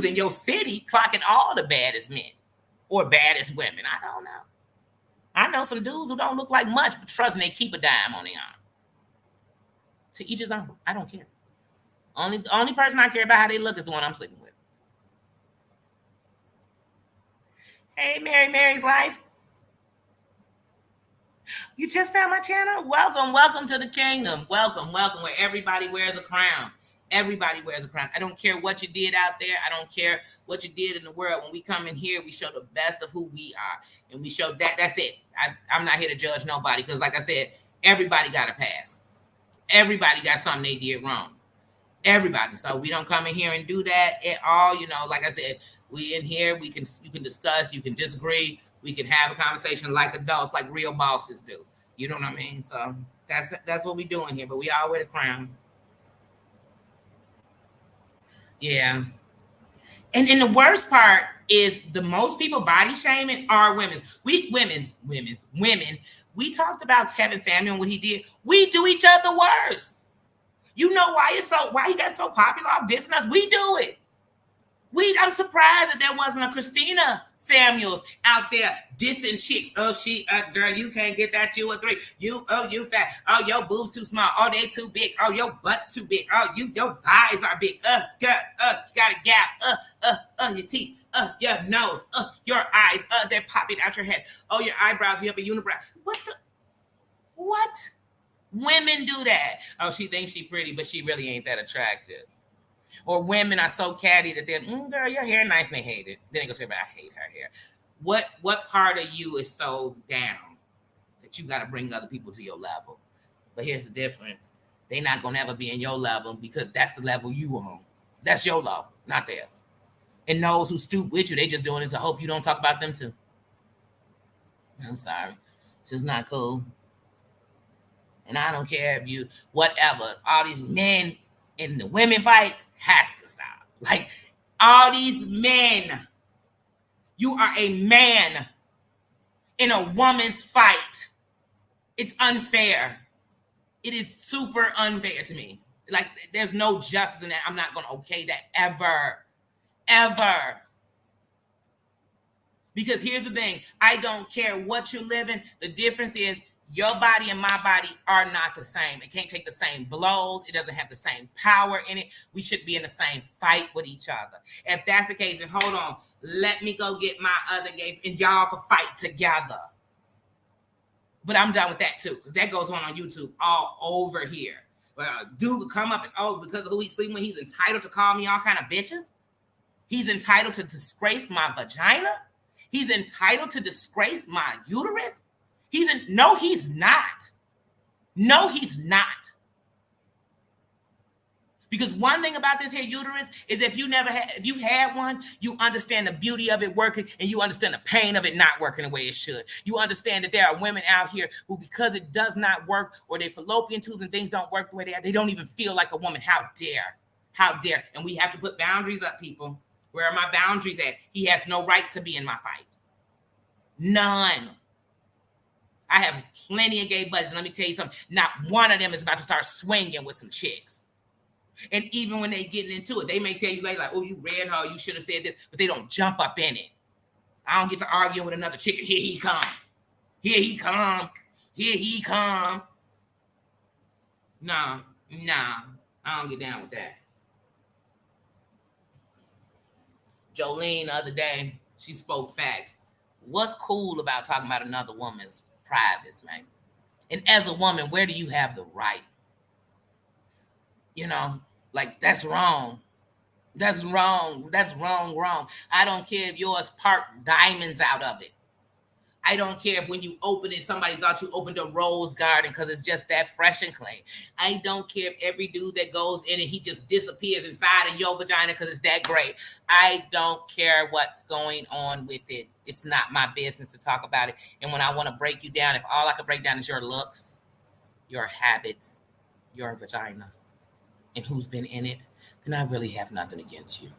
in your city clocking all the baddest men. or baddest women. I don't know. I know some dudes who don't look like much, but trust me, they keep a dime on their arm. To each his own. I don't care. Only person I care about how they look is the one I'm sleeping with. Hey, Mary's Life. You just found my channel? Welcome to the kingdom. Welcome, where everybody wears a crown. Everybody wears a crown. I don't care what you did out there. I don't care what you did in the world. When we come in here, we show the best of who we are. And we show that. That's it. I'm not here to judge nobody because, like I said, everybody got a past. Everybody got something they did wrong. Everybody. So we don't come in here and do that at all. You know, like I said, we in here, you can discuss, you can disagree, we can have a conversation like adults, like real bosses do. You know what I mean? So that's what we doing here. But we all wear the crown. Yeah. And the worst part is the most people body shaming are women. Women. We talked about Kevin Samuel, what he did. We do each other worse. You know why he got so popular off dissing us? We do it. I'm surprised that there wasn't a Christina Samuels out there dissing chicks. Oh, girl, you can't get that. You a 3. You fat. Oh, your boobs too small. Oh, they too big. Oh, your butt's too big. Oh, your thighs are big. You got a gap. Your teeth. Your nose. Your eyes. They're popping out your head. Oh, your eyebrows. You have a unibrow. What? Women do that. Oh, she thinks she's pretty, but she really ain't that attractive. Or women are so catty that they're, girl, your hair nice, and they hate it. Then they go say, but I hate her hair. What part of you is so down that you got to bring other people to your level? But here's the difference. They're not going to ever be in your level because that's the level you on. That's your level, not theirs. And those who stoop with you, they just doing it to hope you don't talk about them too. I'm sorry. It's just not cool. And I don't care if you, whatever, all these men in the women fights has to stop. Like, all these men, you are a man in a woman's fight. It's unfair. It is super unfair to me. Like, there's no justice in that. I'm not going to okay that ever. Because here's the thing. I don't care what you're living. The difference is your body and my body are not the same. It can't take the same blows. It doesn't have the same power in it. We should be in the same fight with each other. If that's the case, then hold on. Let me go get my other game and y'all can fight together. But I'm done with that too, because that goes on YouTube all over here. Dude will come up and, because of who he's sleeping with, he's entitled to call me all kind of bitches. He's entitled to disgrace my vagina. He's entitled to disgrace my uterus. No, he's not. No, he's not. Because one thing about this here uterus is if you had one, you understand the beauty of it working and you understand the pain of it not working the way it should. You understand that there are women out here who, because it does not work or their fallopian tubes and things don't work the way they don't even feel like a woman. How dare. And we have to put boundaries up, people. Where are my boundaries at? He has no right to be in my fight. None. I have plenty of gay buddies. And let me tell you something. Not one of them is about to start swinging with some chicks. And even when they getting into it, they may tell you later, like, oh, you read her, you should have said this, but they don't jump up in it. I don't get to argue with another chick. Here he come. Nah, I don't get down with that. Jolene the other day, she spoke facts. What's cool about talking about another woman's privates, man? And as a woman, where do you have the right? You know, like, that's wrong. That's wrong. I don't care if yours part diamonds out of it. I don't care if when you open it, somebody thought you opened a rose garden because it's just that fresh and clean. I don't care if every dude that goes in and he just disappears inside of your vagina because it's that great. I don't care what's going on with it. It's not my business to talk about it. And when I want to break you down, if all I can break down is your looks, your habits, your vagina, and who's been in it, then I really have nothing against you.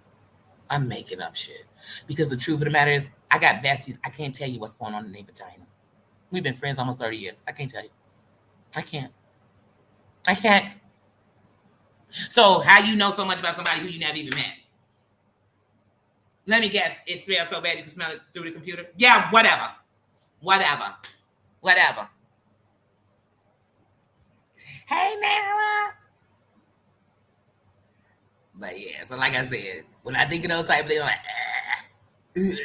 I'm making up shit. Because the truth of the matter is, I got besties. I can't tell you what's going on in their vagina. We've been friends almost 30 years. I can't tell you. I can't. So how you know so much about somebody who you never even met? Let me guess. It smells so bad you can smell it through the computer. Yeah, whatever. Whatever. Whatever. Hey, Nala. But yeah, so like I said, when I think of those type of things, I'm like,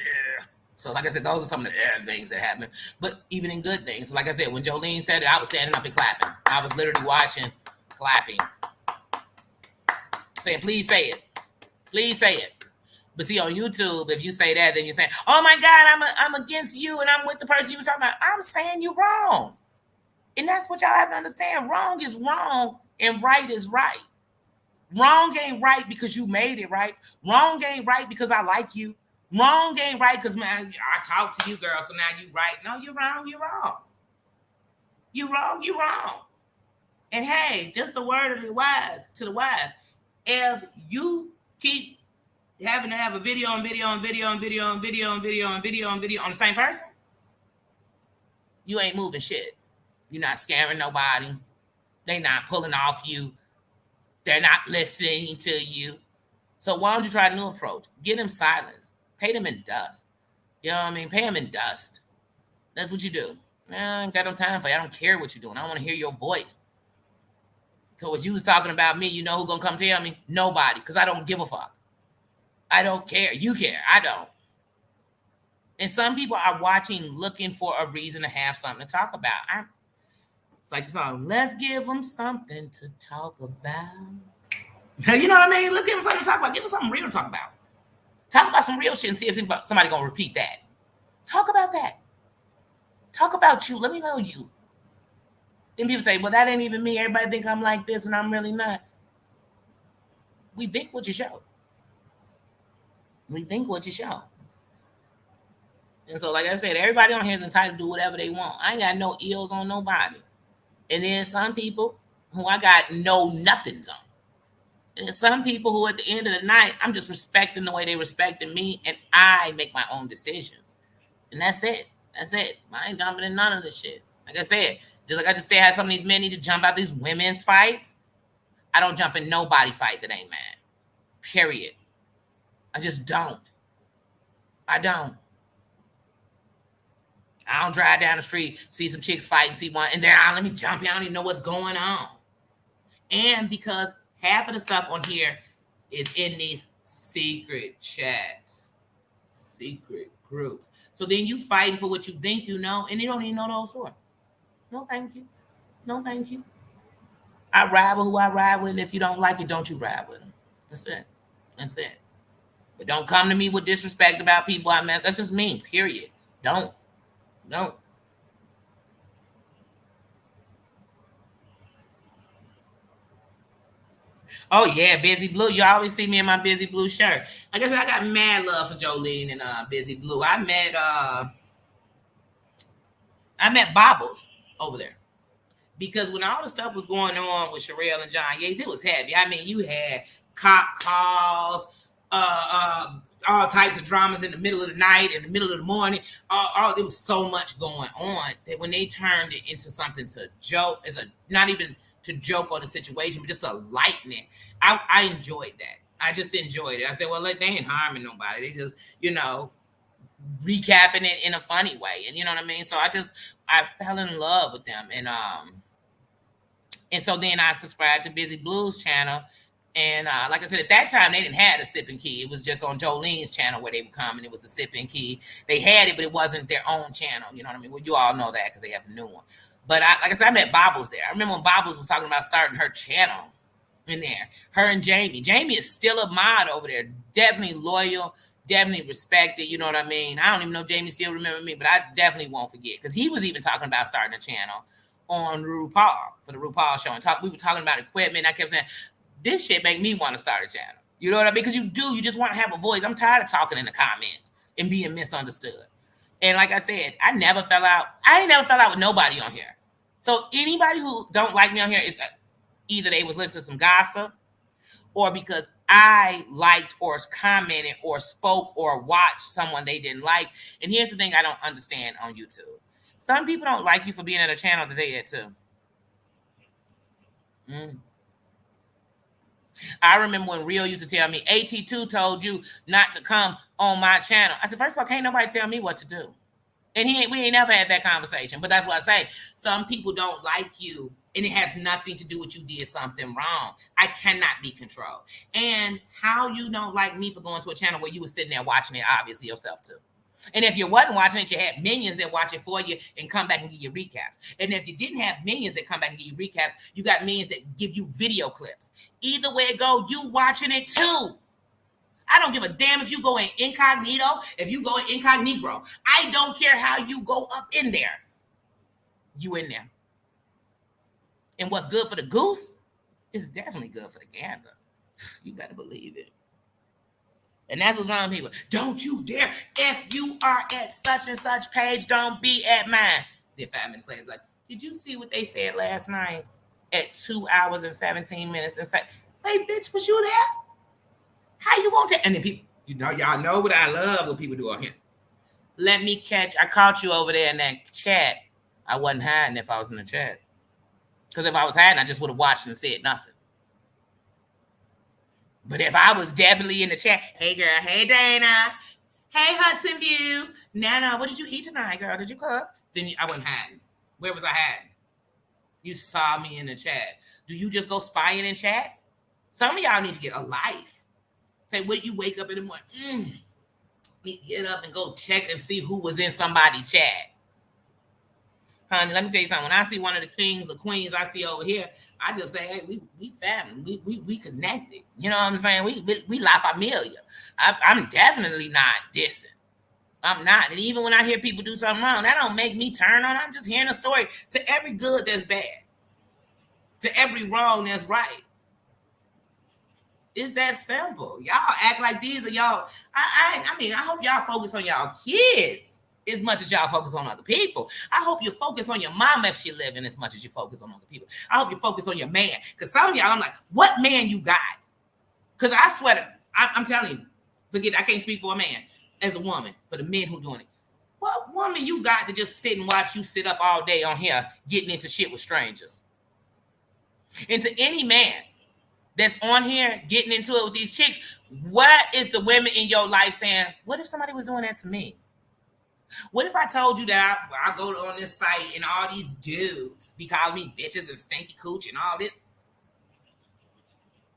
so like I said, those are some of the things that happen. But even in good things, so like I said, when Jolene said it, I was standing up and clapping. I was literally watching, clapping, saying, "Please say it, please say it." But see, on YouTube, if you say that, then you're saying, "Oh my God, I'm against you, and I'm with the person you were talking about." I'm saying you're wrong, and that's what y'all have to understand. Wrong is wrong, and right is right. Wrong ain't right because you made it right. Wrong ain't right because I like you. Wrong ain't right because, man, I talked to you, girl, so now you right. No, you're wrong, you're wrong. You wrong, you wrong. And hey, just a word of the wise to the wise. If you keep having to have a video and video and video and video and video and video and video and video on the same person, you ain't moving shit. You're not scaring nobody. They not pulling off you. They're not listening to you. So why don't you try a new approach? Get them silence. Pay them in dust. You know what I mean? Pay them in dust. That's what you do. I ain't got no time for you. I don't care what you're doing. I want to hear your voice. So as you was talking about me, you know who gonna come tell me? Nobody, because I don't give a fuck. I don't care. You care. I don't. And some people are watching, looking for a reason to have something to talk about. It's like the song, let's give them something to talk about. You know what I mean? Let's give them something to talk about. Give them something real to talk about. Talk about some real shit and see if somebody gonna repeat that. Talk about that. Talk about you. Let me know you. Then people say, well, that ain't even me. Everybody think I'm like this and I'm really not. We think what you show. We think what you show. And so, like I said, everybody on here is entitled to do whatever they want. I ain't got no ills on nobody. And then some people who I got no nothings on. And some people who at the end of the night, I'm just respecting the way they respecting me, and I make my own decisions. And that's it. That's it. I ain't jumping in none of this shit. Like I said, just like I just said, how some of these men need to jump out these women's fights. I don't jump in nobody fight that ain't mine. Period. I just don't. I don't. I don't drive down the street, see some chicks fighting, see one, and then let me jump in. I don't even know what's going on. And because half of the stuff on here is in these secret chats, secret groups. So then you fighting for what you think you know, and you don't even know those for. No, thank you. No, thank you. I ride with who I ride with, and if you don't like it, don't you ride with them. That's it. That's it. But don't come to me with disrespect about people I met. That's just mean, period. Don't. Oh yeah, Busy Blue. You always see me in my Busy Blue shirt. Like I said, I got mad love for Jolene and Busy Blue. I met Bobbles over there. Because when all the stuff was going on with Sherelle and John Yates, it was heavy. I mean, you had cop calls, all types of dramas in the middle of the night, in the middle of the morning. There was so much going on that when they turned it into something to joke, not even to joke on the situation, but just to lighten it, I enjoyed that. I just enjoyed it. I said, well, they ain't harming nobody. They just, recapping it in a funny way. And you know what I mean? So I fell in love with them. And so then I subscribed to Busy Blues channel. And like I said, at that time, they didn't have a Sip and Key. It was just on Jolene's channel where they would come, and it was the Sip and Key. They had it, but it wasn't their own channel. You know what I mean? Well, you all know that because they have a new one. But like I said, I met Bobbles there. I remember when Bobbles was talking about starting her channel in there. Her and Jamie. Jamie is still a mod over there. Definitely loyal. Definitely respected. You know what I mean? I don't even know if Jamie still remember me, but I definitely won't forget because he was even talking about starting a channel on RuPaul for the RuPaul show, and we were talking about equipment. I kept saying, this shit make me want to start a channel. You know what I mean? Because you just want to have a voice. I'm tired of talking in the comments and being misunderstood. And like I said, I ain't never fell out with nobody on here. So anybody who don't like me on here is either they was listening to some gossip, or because I liked or commented or spoke or watched someone they didn't like. And here's the thing I don't understand on YouTube. Some people don't like you for being at a channel that they at too. I remember when Rio used to tell me, AT2 told you not to come on my channel. I said, first of all, can't nobody tell me what to do. And we ain't never had that conversation. But that's what I say. Some people don't like you, and it has nothing to do with you did something wrong. I cannot be controlled. And how you don't like me for going to a channel where you were sitting there watching it, obviously yourself too. And if you wasn't watching it, you had minions that watch it for you and come back and give you recaps. And if you didn't have minions that come back and give you recaps, you got minions that give you video clips. Either way it go, you watching it too. I don't give a damn if you go in incognito, if you go in incognito. I don't care how you go up in there. You in there. And what's good for the goose is definitely good for the gander. You better believe it. And that's what's wrong with people. Don't you dare. If you are at such and such page, don't be at mine. Then 5 minutes later, like, did you see what they said last night at 2 hours and 17 minutes? And say, hey, bitch, was you there? How you gonna take? And then people, y'all know what I love what people do on here. I caught you over there in that chat. I wasn't hiding if I was in the chat. Because if I was hiding, I just would have watched and said nothing. But if I was definitely in the chat, hey girl, hey Dana, hey Hudson View, Nana, what did you eat tonight, girl? Did you cook? Then I wasn't hiding. Where was I hiding? You saw me in the chat. Do you just go spying in chats? Some of y'all need to get a life. Say, when you wake up in the morning, get up and go check and see who was in somebody's chat. Honey, let me tell you something. When I see one of the kings or queens I see over here, I just say, hey, we family. We connected. You know what I'm saying? We la familia. I'm definitely not dissing. I'm not. And even when I hear people do something wrong, that don't make me turn on. I'm just hearing a story. To every good, there's bad. To every wrong, there's right. It's that simple. Y'all act like these are y'all. I mean, I hope y'all focus on y'all kids as much as y'all focus on other people. I hope you focus on your mom if she living as much as you focus on other people. I hope you focus on your man. Because some of y'all, I'm like, what man you got? Because I swear, I'm telling you, forget, I can't speak for a man. As a woman, for the men who doing it. What woman you got to just sit and watch you sit up all day on here getting into shit with strangers? And to any man that's on here getting into it with these chicks, what is the women in your life saying, what if somebody was doing that to me? What if I told you that I go on this site and all these dudes be calling me bitches and stinky cooch and all this?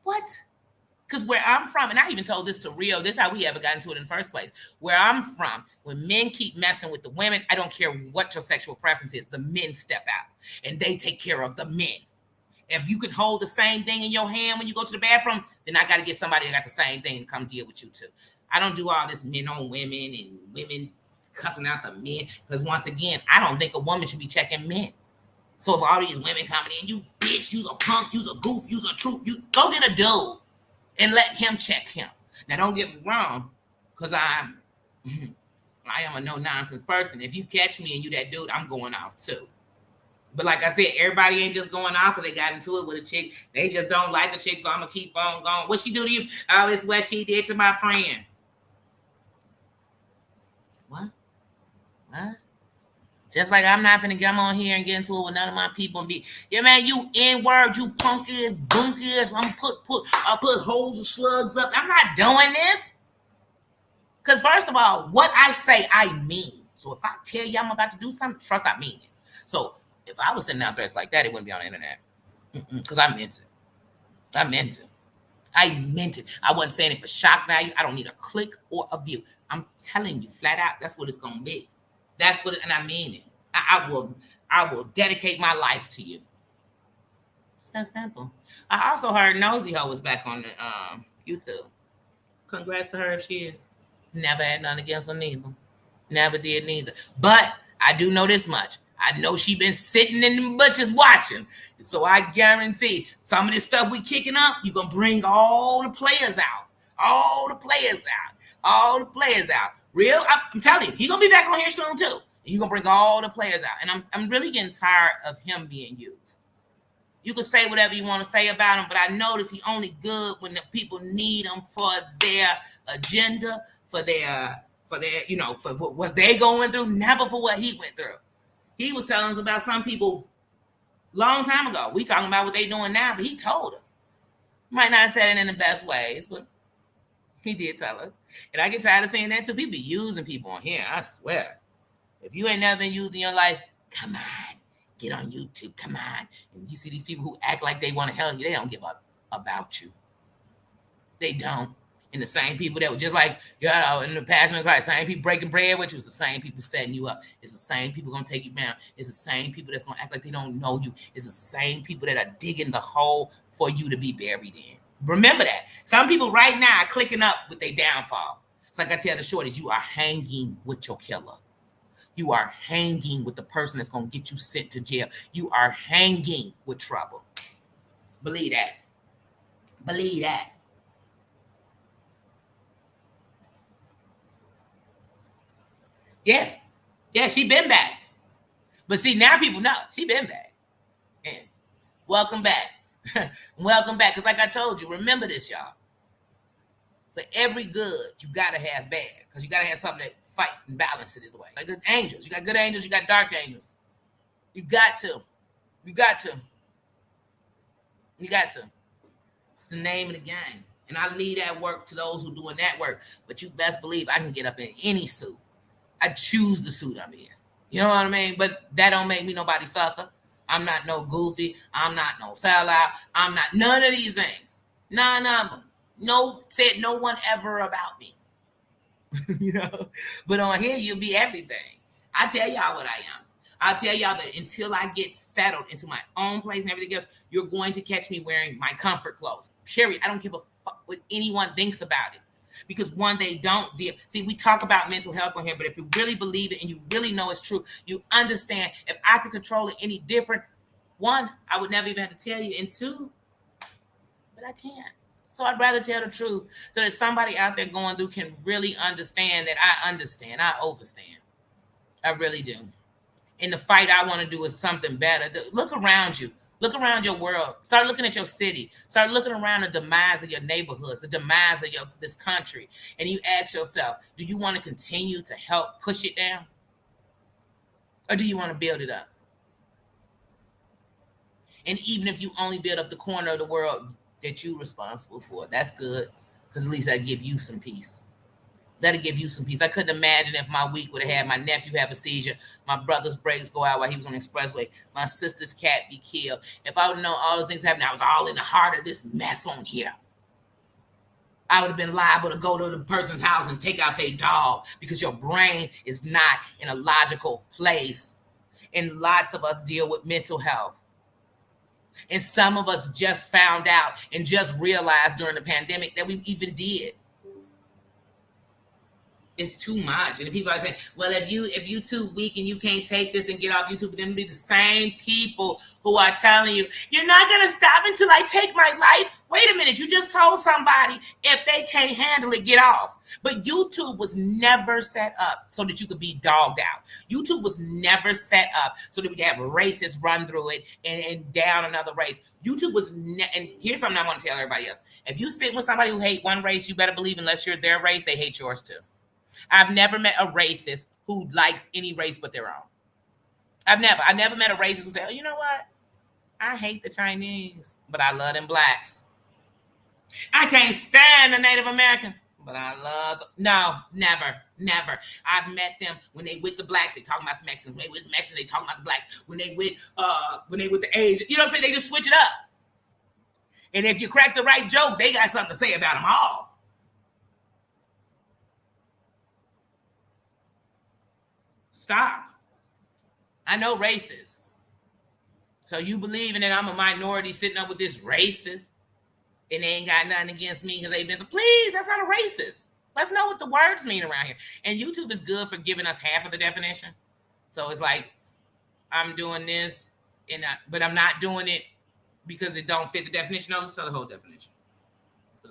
What? Because where I'm from, and I even told this to Rio, this is how we ever got into it in the first place. Where I'm from, when men keep messing with the women, I don't care what your sexual preference is, the men step out and they take care of the men. If you can hold the same thing in your hand when you go to the bathroom, then I got to get somebody that got the same thing to come deal with you too. I don't do all this men on women and women cussing out the men. Because once again, I don't think a woman should be checking men. So if all these women coming in, you bitch, you's a punk, you's a goof, you's a troop, you go get a dude and let him check him. Now don't get me wrong, because I am a no-nonsense person. If you catch me and you that dude, I'm going off too. But like I said, everybody ain't just going off because they got into it with a chick. They just don't like a chick, so I'm going to keep on going. What she do to you? Oh, it's what she did to my friend. What? Just like I'm not finna come on here and get into it with none of my people and be, yeah, man, you N-word, you punky and bunky. I'm I'll put holes and slugs up. I'm not doing this. Because first of all, what I say, I mean. So if I tell you I'm about to do something, trust I mean it. So if I was sending out threats like that, it wouldn't be on the internet. Because I meant it. I meant it. I wasn't saying it for shock value. I don't need a click or a view. I'm telling you flat out, that's what it's going to be. That's what, and I mean it. I will dedicate my life to you. It's that simple. I also heard Nosy Ho was back on the YouTube. Congrats to her if she is. Never had nothing against her neither. Never did neither. But I do know this much. I know she been sitting in the bushes watching. So I guarantee some of this stuff we kicking up, you're going to bring all the players out. Real, I'm telling you, he's going to be back on here soon too. You're going to bring all the players out. And I'm really getting tired of him being used. You can say whatever you want to say about him, but I notice he only good when the people need him for their agenda, for their, for what they going through, never for what he went through. He was telling us about some people long time ago. We talking about what they doing now, but he told us. Might not have said it in the best ways, but he did tell us. And I get tired of saying that too. People be using people on here. I swear. If you ain't never been used in your life, come on, get on YouTube. Come on. And you see these people who act like they want to help you, they don't give up about you. They don't. And the same people that were just like, in the Passion of Christ, same people breaking bread with you, it's the same people setting you up. It's the same people gonna take you down. It's the same people that's gonna act like they don't know you. It's the same people that are digging the hole for you to be buried in. Remember that. Some people right now are clicking up with their downfall. It's like I tell the shorties, you are hanging with your killer. You are hanging with the person that's gonna get you sent to jail. You are hanging with trouble. Believe that. Believe that. Yeah. Yeah, she been back. But see, now people know she been back. And welcome back. Welcome back. Because like I told you, remember this, y'all. For every good, you got to have bad. Because you got to have something that fight and balance it either way. Like the angels. You got good angels, you got dark angels. You got to. You got to. You got to. It's the name of the game. And I leave that work to those who doing that work. But you best believe I can get up in any suit. I choose the suit I'm in. You know what I mean? But that don't make me nobody sucker. I'm not no goofy. I'm not no sellout. I'm not none of these things. None of them. No, said no one ever about me. You know? But on here, you'll be everything. I tell y'all what I am. I'll tell y'all that until I get settled into my own place and everything else, you're going to catch me wearing my comfort clothes. Period. I don't give a fuck what anyone thinks about it. Because one, they don't deal. See, we talk about mental health on here, but if you really believe it and you really know it's true, you understand if I could control it any different, one, I would never even have to tell you, and two, but I can't. So I'd rather tell the truth so that somebody out there going through can really understand that I understand. I overstand. I really do. And the fight I want to do is something better. Look around you. Look around your world. Start looking at your city. Start looking around the demise of your neighborhoods, the demise of this country. And you ask yourself, do you want to continue to help push it down? Or do you want to build it up? And even if you only build up the corner of the world that you're responsible for, that's good. Because at least that'll give you some peace. That'll give you some peace. I couldn't imagine if my week would have had my nephew have a seizure, my brother's brakes go out while he was on the expressway, my sister's cat be killed. If I would have known all those things happening, I was all in the heart of this mess on here. I would have been liable to go to the person's house and take out their dog because your brain is not in a logical place. And lots of us deal with mental health. And some of us just found out and just realized during the pandemic that we even did. It's too much. And people are saying, well, if you too weak and you can't take this, then get off YouTube. But then it'll be the same people who are telling you, you're not going to stop until I take my life. Wait a minute. You just told somebody if they can't handle it, get off. But YouTube was never set up so that you could be dogged out. YouTube was never set up so that we could have racists run through it and down another race. YouTube was, and here's something I want to tell everybody else. If you sit with somebody who hate one race, you better believe unless you're their race, they hate yours too. I've never met a racist who likes any race but their own. I never met a racist who said, oh, you know what? I hate the Chinese, but I love them blacks. I can't stand the Native Americans, but I love, no, never. I've met them when they with the blacks, they talking about the Mexicans. When they with the Mexicans, they talking about the blacks. When they with the Asians, you know what I'm saying? They just switch it up. And if you crack the right joke, they got something to say about them all. Stop. I know racist. So you believing that I'm a minority sitting up with this racist and they ain't got nothing against me because they've been so, please, that's not a racist. Let's know what the words mean around here. And YouTube is good for giving us half of the definition. So it's like, I'm doing this, but I'm not doing it because it don't fit the definition. No, let's tell the whole definition.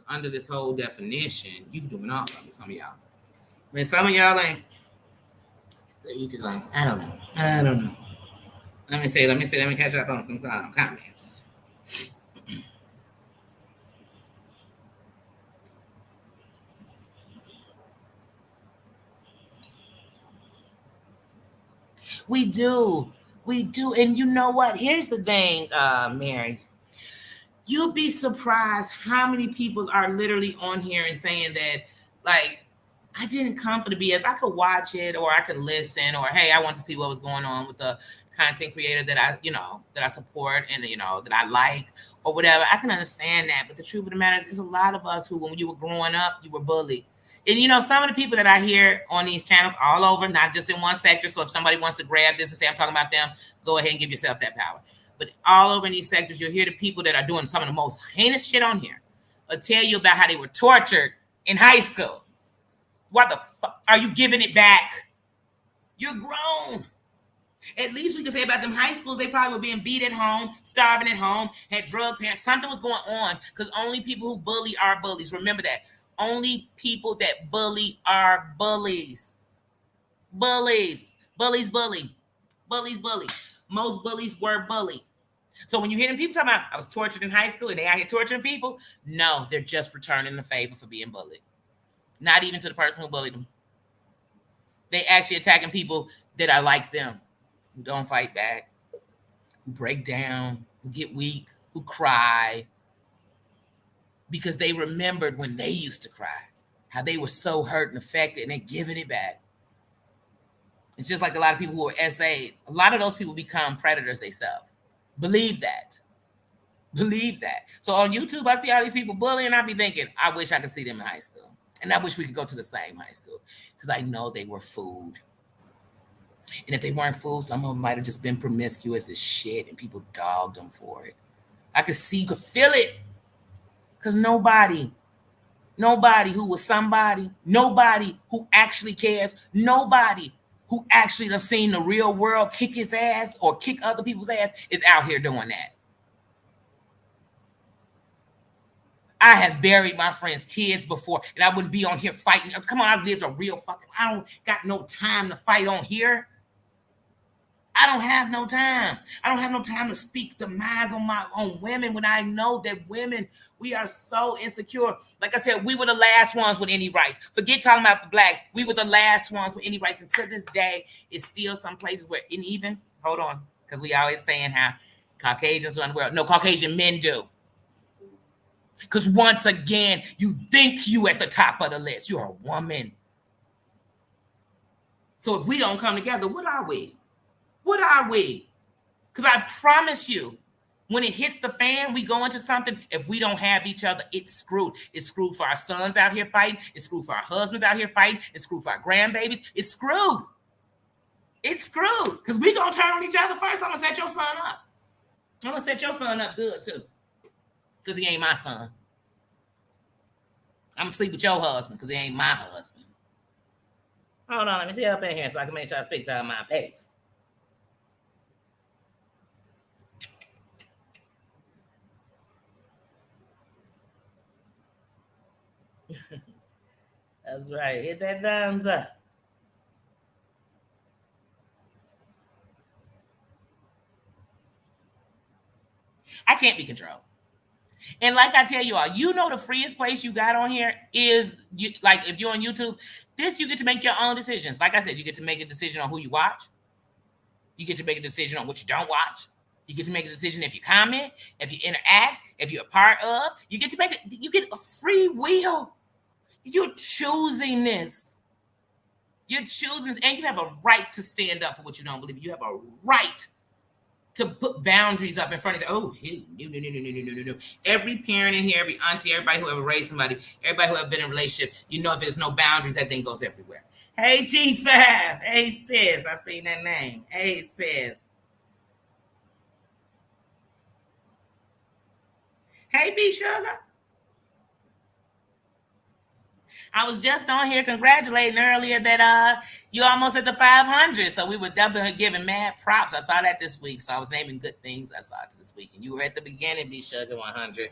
Under this whole definition, you doing all of it, some of y'all. I mean, some of y'all ain't. So you just like, I don't know. Let me catch up on some comments. We do. And you know what? Here's the thing, Mary. You'll be surprised how many people are literally on here and saying that, like, I didn't come for the BS. I could watch it or I could listen, or hey, I want to see what was going on with the content creator that I support and that I like or whatever. I can understand that. But the truth of the matter is a lot of us who, when you were growing up, you were bullied. And some of the people that I hear on these channels all over, not just in one sector. So if somebody wants to grab this and say I'm talking about them, go ahead and give yourself that power. But all over in these sectors, you'll hear the people that are doing some of the most heinous shit on here will tell you about how they were tortured in high school. What the fuck? Are you giving it back? You're grown. At least we can say about them high schools, they probably were being beat at home, starving at home, had drug parents. Something was going on because only people who bully are bullies. Remember that. Only people that bully are bullies. Bullies. Bullies bully. Bullies bully. Most bullies were bullied. So when you hear them people talking about I was tortured in high school and they out here torturing people, no, they're just returning the favor for being bullied. Not even to the person who bullied them. They actually attacking people that are like them, who don't fight back, who break down, who get weak, who cry, because they remembered when they used to cry, how they were so hurt and affected, and they're giving it back. It's just like a lot of people who are SA'd. A lot of those people become predators themselves. Believe that. Believe that. So on YouTube, I see all these people bullying. I be thinking, I wish I could see them in high school. And I wish we could go to the same high school because I know they were fooled. And if they weren't fooled, some of them might have just been promiscuous as shit and people dogged them for it. I could see, could feel it. Because nobody who was somebody, nobody who actually cares, nobody who actually done seen the real world kick his ass or kick other people's ass is out here doing that. I have buried my friends' kids before, and I wouldn't be on here fighting. Come on, I've lived a real fucking. I don't got no time to fight on here. I don't have no time. I don't have no time to speak demise on my own women when I know that women, we are so insecure. Like I said, we were the last ones with any rights. Forget talking about the blacks. We were the last ones with any rights. And to this day, it's still some places where, and even, hold on, because we always saying how Caucasians run the world. No, Caucasian men do. Because once again, you think you at the top of the list. You're a woman. So if we don't come together, what are we? What are we? Because I promise you, when it hits the fan, we go into something. If we don't have each other, it's screwed. It's screwed for our sons out here fighting. It's screwed for our husbands out here fighting. It's screwed for our grandbabies. It's screwed. It's screwed. Because we going to turn on each other first. I'm going to set your son up. I'm going to set your son up good, too. Because he ain't my son. I'm going to sleep with your husband because he ain't my husband. Hold on. Let me see up in here so I can make sure I speak to my babies. That's right. Hit that thumbs up. I can't be controlled. And like I tell you all, the freest place you got on here is like if you're on YouTube, you get to make your own decisions. Like I said, you get to make a decision on who you watch. You get to make a decision on what you don't watch. You get to make a decision if you comment, if you interact, if you're a part of. You get to make it. You get a free will. You're choosing this. You're choosing this, and you have a right to stand up for what you don't believe. You have a right to put boundaries up in front of you. Oh, no. Every parent in here, every auntie, everybody who ever raised somebody, everybody who ever been in a relationship, if there's no boundaries, that thing goes everywhere. Hey, G5. Hey, sis. I seen that name. Hey, sis. Hey, B Sugar. I was just on here congratulating earlier that you almost at the 500. So we were definitely giving mad props. I saw that this week. So I was naming good things I saw this week. And you were at the beginning, B Sugar 100.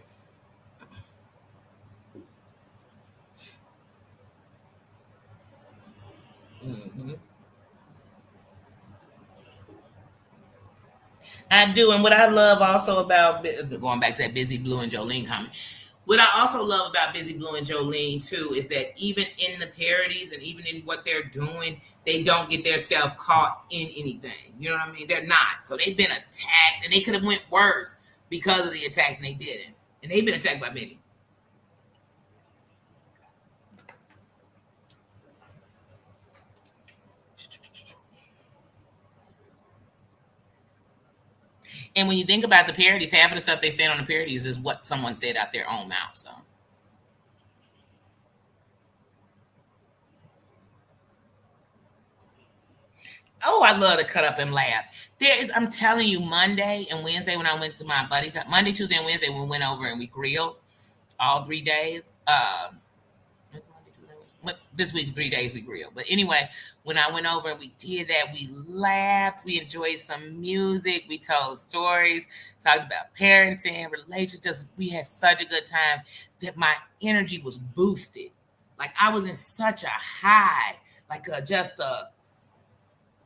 Mm-hmm. I do. And what I love also about going back to that Busy Blue and Jolene comment, what I also love about Busy Blue and Jolene too is that even in the parodies and even in what they're doing, they don't get themselves caught in anything. You know what I mean? They're not. So they've been attacked and they could have went worse because of the attacks and they didn't. And they've been attacked by many. And when you think about the parodies, half of the stuff they said on the parodies is what someone said out their own mouth. So, oh, I love to cut up and laugh. There is, I'm telling you, Monday and Wednesday when I went to my buddy's, Monday, Tuesday, and Wednesday when we went over and we grilled all 3 days. This week 3 days we grilled. But anyway, when I went over and we did that, we laughed, we enjoyed some music, we told stories, talked about parenting, relationships. We had such a good time that my energy was boosted. Like I was in such a high, like just a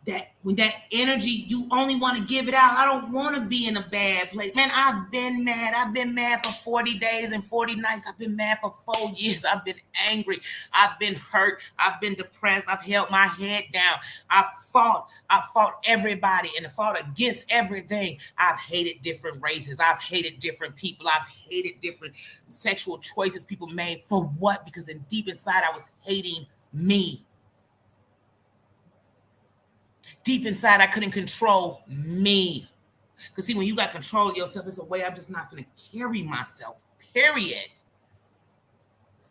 that when that energy, you only want to give it out. I don't want to be in a bad place. Man, I've been mad. I've been mad for 40 days and 40 nights. I've been mad for 4 years. I've been angry. I've been hurt. I've been depressed. I've held my head down. I fought everybody and fought against everything. I've hated different races. I've hated different people. I've hated different sexual choices people made. For what? Because deep inside, I was hating me. Deep inside, I couldn't control me. Because see, when you got control of yourself, it's a way I'm just not going to carry myself, period.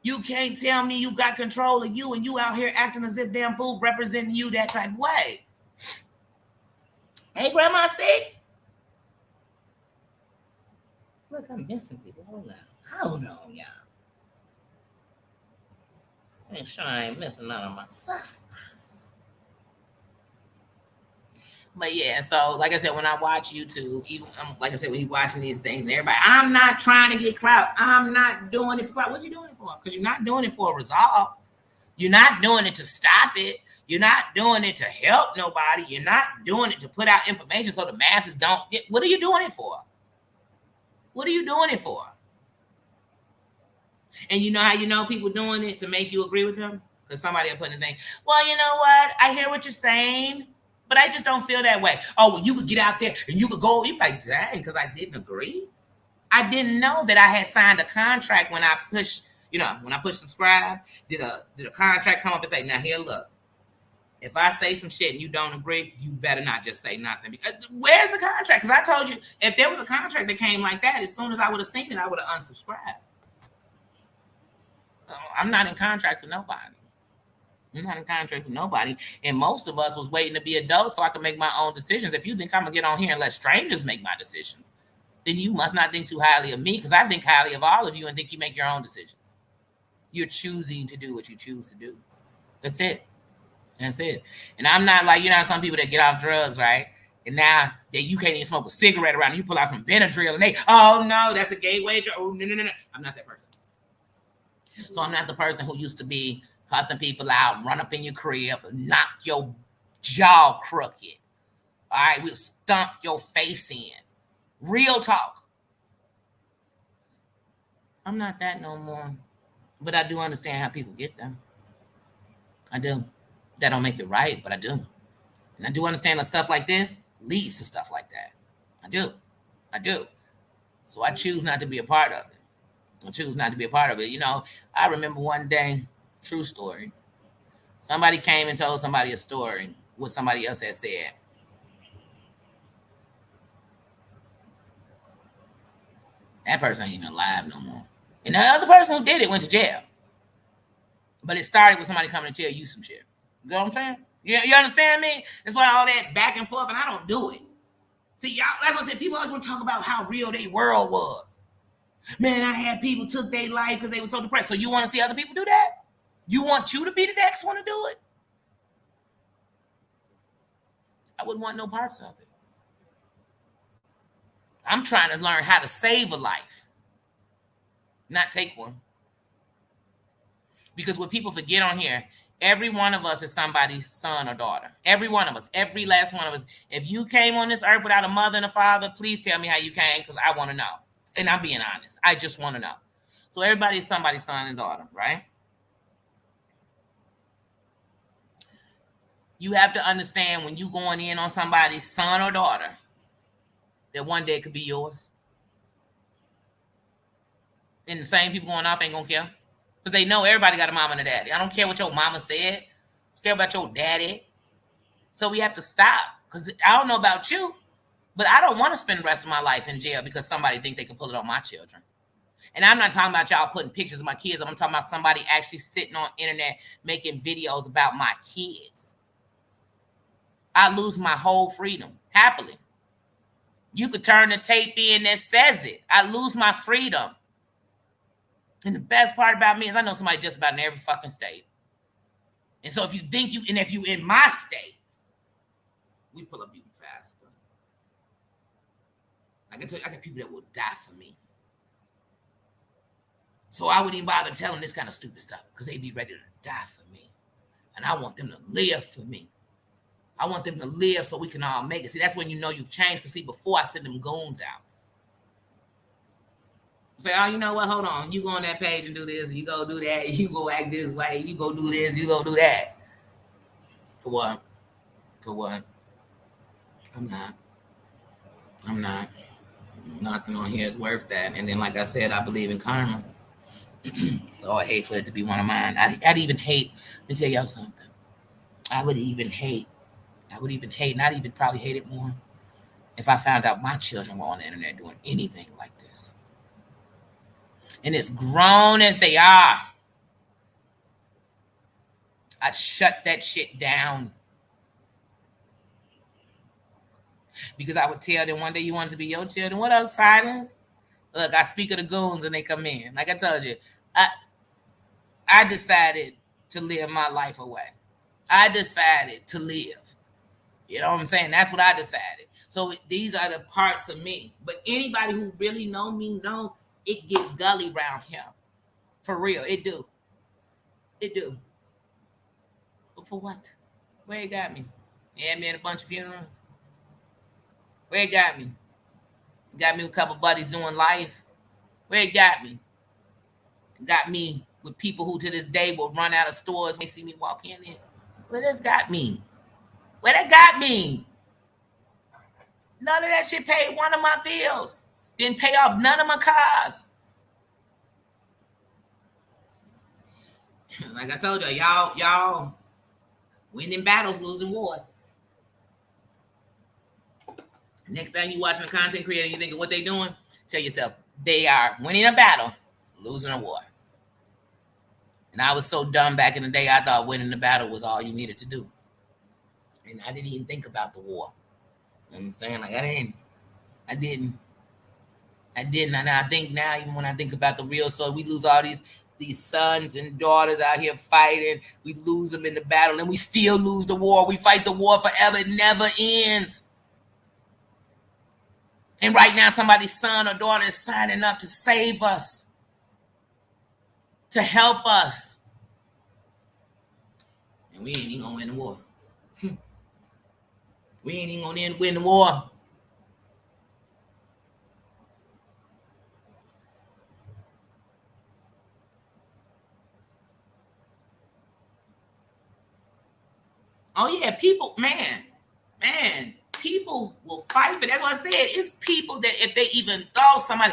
You can't tell me you got control of you and you out here acting as if damn fool representing you that type of way. Hey, Grandma Six. Look, I'm missing people. Hold on, y'all. Make sure I ain't missing none of my sisters. But yeah, so like I said, when I watch YouTube, even like I said, when you watching these things, everybody, I'm not trying to get clout. I'm not doing it for clout. What you doing it for? Because you're not doing it for a resolve. You're not doing it to stop it. You're not doing it to help nobody. You're not doing it to put out information so the masses don't get. What are you doing it for? What are you doing it for? And you know how you know people doing it to make you agree with them? Because somebody will put in the thing, well, you know what? I hear what you're saying, but I just don't feel that way. Oh, well, you could get out there and you could go. You're like, dang, because I didn't agree. I didn't know that I had signed a contract when I pushed, when I push subscribe, did a contract come up and say, now here, look, if I say some shit and you don't agree, you better not just say nothing. Because where's the contract? Because I told you, if there was a contract that came like that, as soon as I would have seen it, I would have unsubscribed. I'm not in contracts with nobody. I'm not in contract with nobody. And most of us was waiting to be adults so I could make my own decisions. If you think I'm going to get on here and let strangers make my decisions, then you must not think too highly of me, because I think highly of all of you and think you make your own decisions. You're choosing to do what you choose to do. That's it. That's it. And I'm not like, some people that get off drugs, right? And now that you can't even smoke a cigarette around, you pull out some Benadryl and they, oh no, that's a gateway drug. Oh, no. I'm not that person. So I'm not the person who used to be cussing people out, run up in your crib, knock your jaw crooked. All right, we'll stomp your face in. Real talk. I'm not that no more. But I do understand how people get them. I do. That don't make it right, but I do. And I do understand that stuff like this leads to stuff like that. I do. So I choose not to be a part of it. I remember one day, true story. Somebody came and told somebody a story, what somebody else had said. That person ain't even alive no more. And the other person who did it went to jail. But it started with somebody coming to tell you some shit. You know what I'm saying? You understand me? That's why all that back and forth, and I don't do it. See, y'all, that's what I said. People always want to talk about how real their world was. Man, I had people took their life because they were so depressed. So you want to see other people do that? You want you to be the next one to do it? I wouldn't want no parts of it. I'm trying to learn how to save a life, not take one. Because what people forget on here, every one of us is somebody's son or daughter. Every one of us, every last one of us. If you came on this earth without a mother and a father, please tell me how you came, because I want to know. And I'm being honest. I just want to know. So everybody is somebody's son and daughter, right? You have to understand when you going in on somebody's son or daughter, that one day it could be yours. And the same people going off ain't gonna care. Because they know everybody got a mama and a daddy. I don't care what your mama said. I care about your daddy. So we have to stop. Because I don't know about you, but I don't want to spend the rest of my life in jail because somebody think they can pull it on my children. And I'm not talking about y'all putting pictures of my kids. I'm talking about somebody actually sitting on internet making videos about my kids. I lose my whole freedom happily. You could turn the tape in that says it. I lose my freedom. And the best part about me is I know somebody just about in every fucking state. And so if you think if you in my state, we pull up even faster. I can tell you, I got people that will die for me. So I wouldn't even bother telling this kind of stupid stuff because they'd be ready to die for me. And I want them to live for me. I want them to live so we can all make it. See, that's when you know you've changed. Because see, before I send them goons out. Say, oh, you know what? Hold on. You go on that page and do this. You go do that. You go act this way. You go do this. You go do that. For what? For what? I'm not. Nothing on here is worth that. And then, like I said, I believe in karma. So I hate for it to be one of mine. I'd even hate, let me tell y'all something. I would even hate, not even probably hate it more if I found out my children were on the internet doing anything like this. And as grown as they are, I'd shut that shit down. Because I would tell them one day you want to be your children. What up, silence? Look, I speak of the goons and they come in. Like I told you, I decided to live my life away. I decided to live. You know what I'm saying? That's what I decided. So these are the parts of me. But anybody who really know me know it get gully around here. For real, it do. It do. But for what? Where it got me? You had me at a bunch of funerals. Where it got me? It got me with a couple buddies doing life. Where it got me? It got me with people who to this day will run out of stores when they see me walk in there. Where this got me? Where that got me? None of that shit paid one of my bills. Didn't pay off none of my cars. Like I told you, y'all winning battles, losing wars. Next time you watching a content creator, you think of what they doing, tell yourself, they are winning a battle, losing a war. And I was so dumb back in the day, I thought winning the battle was all you needed to do. And I didn't even think about the war. You understand? Like I didn't. And I think now, even when I think about the real story, we lose all these sons and daughters out here fighting. We lose them in the battle and we still lose the war. We fight the war forever. It never ends. And right now, somebody's son or daughter is signing up to save us, to help us. And we ain't even gonna win the war. We ain't even gonna win the war. Oh yeah, people, man, people will fight for. That's what I said. It's people that if they even thought somebody,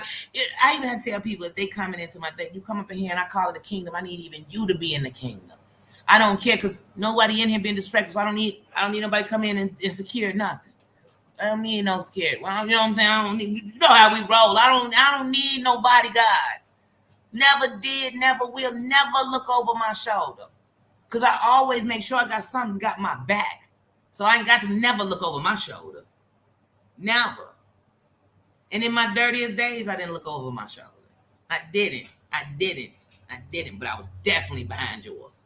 I even had to tell people if they coming into my thing, you come up in here and I call it a kingdom. I need even you to be in the kingdom. I don't care because nobody in here being disrespectful. So I don't need nobody come in and secure nothing. I don't need no scared. Well, you know what I'm saying? I don't need, you know how we roll. I don't need no bodyguards. Never did, never will, never look over my shoulder. Because I always make sure I got something got my back. So I ain't got to never look over my shoulder. Never. And in my dirtiest days, I didn't look over my shoulder. I didn't. But I was definitely behind yours.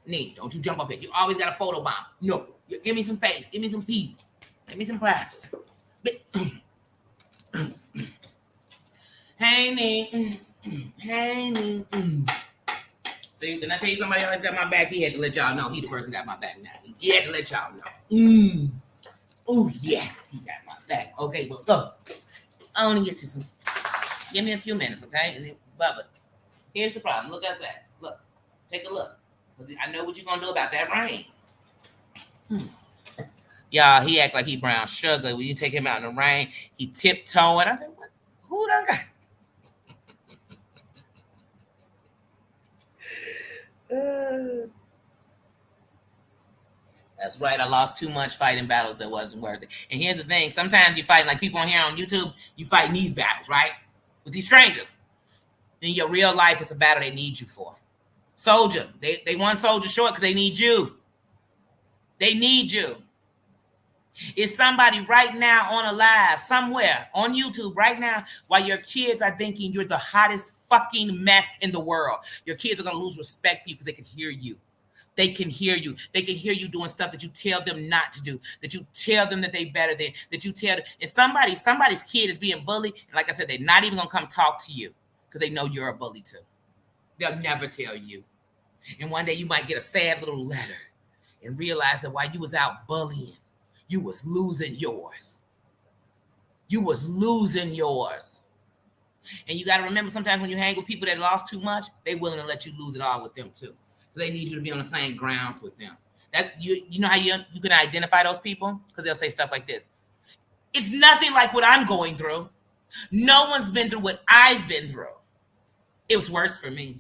Nee, don't you jump up here. You always got a photo bomb. No. Give me some space. Give me some peace. Give me some prize. Hey, Nee. Hey, Nee. See, didn't I tell you somebody always got my back? He had to let y'all know he the person got my back now. He had to let y'all know. Oh, yes, he got my back. Okay, well, look. I want to get you some. Give me a few minutes, okay? And then, Bubba, here's the problem. Look at that. Look. Take a look. I know what you're going to do about that rain. Y'all, he act like he brown sugar. When you take him out in the rain, he tiptoeing. I said, what? Who done got? That's right. I lost too much fighting battles that wasn't worth it. And here's the thing: sometimes you fight like people on here on YouTube. You fight these battles, right, with these strangers. In your real life, it's a battle they need you for. Soldier, they want Soldier short because they need you. They need you. Is somebody right now on a live somewhere on YouTube right now while your kids are thinking you're the hottest fucking mess in the world? Your kids are gonna lose respect for you because they can hear you. They can hear you. They can hear you doing stuff that you tell them not to do, that you tell them that they better than, that you tell them. If somebody's kid is being bullied, and like I said, they're not even gonna come talk to you because they know you're a bully too. They'll never tell you. And one day you might get a sad little letter and realize that while you was out bullying, you was losing yours. You was losing yours. And you got to remember sometimes when you hang with people that lost too much, they willing to let you lose it all with them too. They need you to be on the same grounds with them. That you know how you can identify those people? Because they'll say stuff like this. It's nothing like what I'm going through. No one's been through what I've been through. It was worse for me.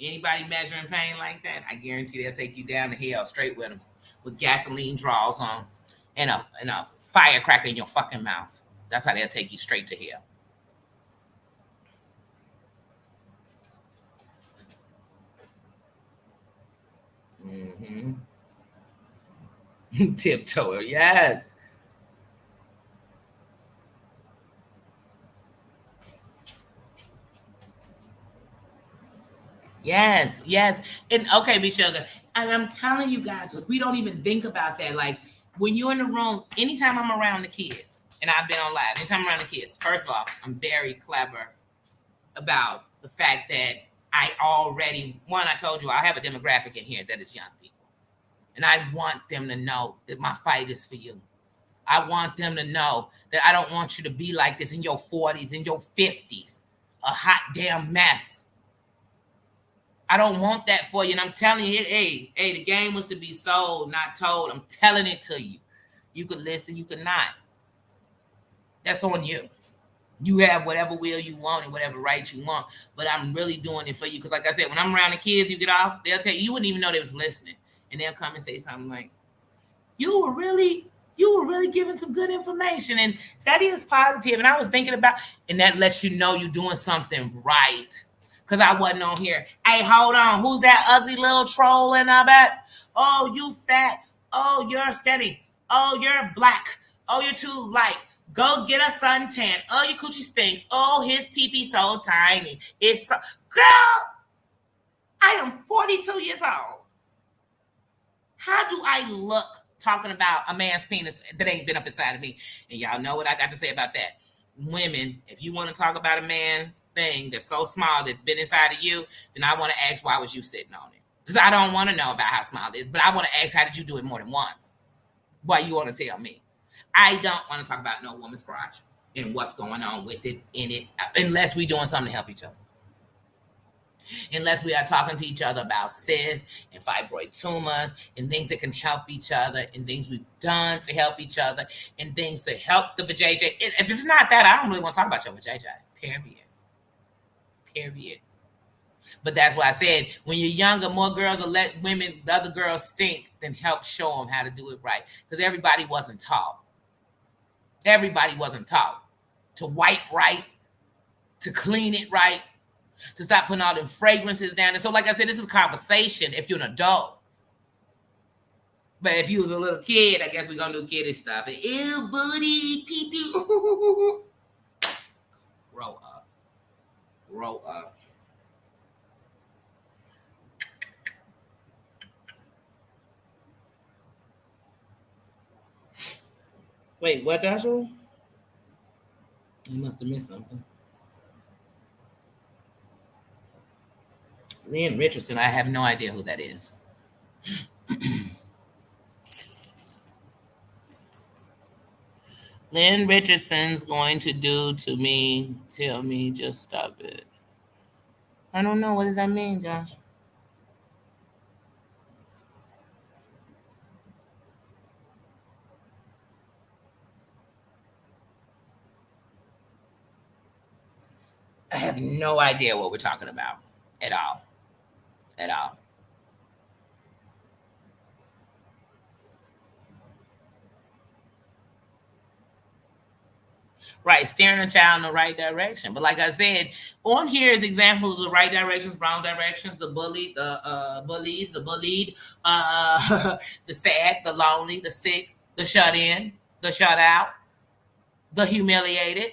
Anybody measuring pain like that, I guarantee they'll take you down the hell straight with them, with gasoline draws on and a firecracker in your fucking mouth. That's how they'll take you straight to hell. Mm-hmm. Tiptoe, yes. Yes, yes. And okay, B Sugar. And I'm telling you guys, look, we don't even think about that. Like when you're in the room, anytime I'm around the kids, and I've been on live, anytime I'm around the kids, first of all, I'm very clever about the fact that I told you, I have a demographic in here that is young people. And I want them to know that my fight is for you. I want them to know that I don't want you to be like this in your 40s, in your 50s, a hot damn mess. I don't want that for you. And I'm telling you, hey, the game was to be sold, not told. I'm telling it to you. You could listen, you could not. That's on you. You have whatever will you want and whatever right you want. But I'm really doing it for you. Because like I said, when I'm around the kids, you get off, they'll tell you, you wouldn't even know they was listening. And they'll come and say something like, you were really giving some good information. And that is positive. And I was thinking about, and that lets you know you're doing something right. Because I wasn't on here. Hey, hold on. Who's that ugly little troll in our back? Oh, you fat. Oh, you're skinny. Oh, you're black. Oh, you're too light. Go get a suntan. Oh, your coochie stinks. Oh, his pee-pee so tiny. It's so... Girl, I am 42 years old. How do I look talking about a man's penis that ain't been up inside of me? And y'all know what I got to say about that. Women, if you want to talk about a man's thing that's so small that's been inside of you, then I want to ask, why was you sitting on it? Because I don't want to know about how small it is, but I want to ask, how did you do it more than once? Why you want to tell me? I don't want to talk about no woman's crotch and what's going on with it in it, unless we're doing something to help each other. Unless we are talking to each other about cysts and fibroid tumors and things that can help each other and things we've done to help each other and things to help the vajayjay. If it's not that, I don't really want to talk about your vajayjay. Period. Period. But that's why I said, when you're younger, more girls will let women, the other girls stink, than help show them how to do it right. Because everybody wasn't taught. Everybody wasn't taught to wipe right, to clean it right, to stop putting all them fragrances down. And so, like I said, this is conversation if you're an adult. But if you was a little kid, I guess we're going to do kiddie stuff. And, ew, booty, pee-pee. Grow up. Grow up. Wait, what, Joshua? You must have missed something. Lynn Richardson, I have no idea who that is. Lynn Richardson's going to do to me, tell me, just stop it. I don't know. What does that mean, Josh? I have no idea what we're talking about at all. at all. Right, steering a child in the right direction. But like I said, on here is examples of right directions, wrong directions, the bully, the bullies, the bullied, the sad, the lonely, the sick, the shut in, the shut out, the humiliated.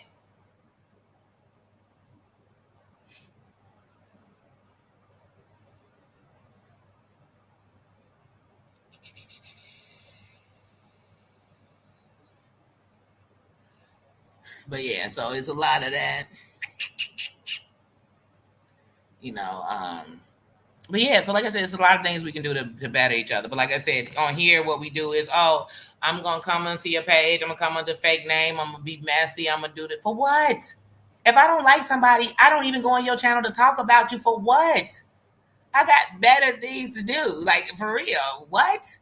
But yeah, so it's a lot of that, you know. But yeah, so like I said, it's a lot of things we can do to better each other. But like I said, on here, what we do is, oh, I'm gonna come onto your page. I'm gonna come under fake name. I'm gonna be messy. I'm gonna do that for what? If I don't like somebody, I don't even go on your channel to talk about you for what? I got better things to do. Like for real, what?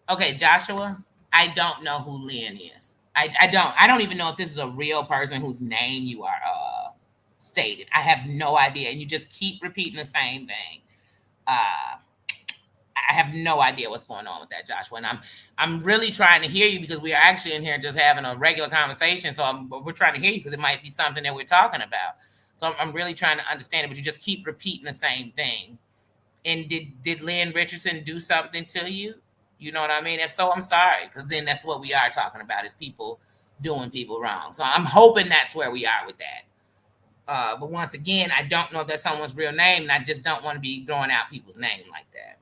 Okay, Joshua. I don't know who Lynn is. I don't even know if this is a real person whose name you are stated. I have no idea, and you just keep repeating the same thing. Uh, I have no idea what's going on with that, Joshua. And I'm really trying to hear you because we are actually in here just having a regular conversation. So we're trying to hear you because it might be something that we're talking about. So I'm really trying to understand it, but you just keep repeating the same thing. And did Lynn Richardson do something to you? You know what I mean? If so, I'm sorry, because then that's what we are talking about is people doing people wrong. So I'm hoping that's where we are with that. But once again, I don't know if that's someone's real name, and I just don't want to be throwing out people's name like that.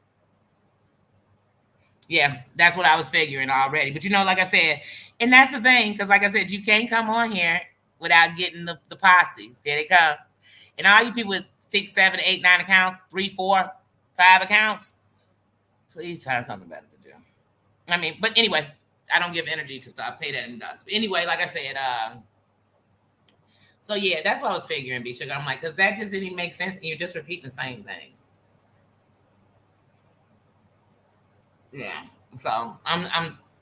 Yeah, that's what I was figuring already. But like I said, and that's the thing, because like I said, you can't come on here without getting the posses. There they come. And all you people with 6, 7, 8, 9 accounts, 3, 4, 5 accounts, please find something better to do. I mean, but anyway, I don't give energy to stuff. Pay that in dust. But anyway, like I said, so yeah, that's what I was figuring, B Sugar. I'm like, because that just didn't even make sense, and you're just repeating the same thing. Yeah. So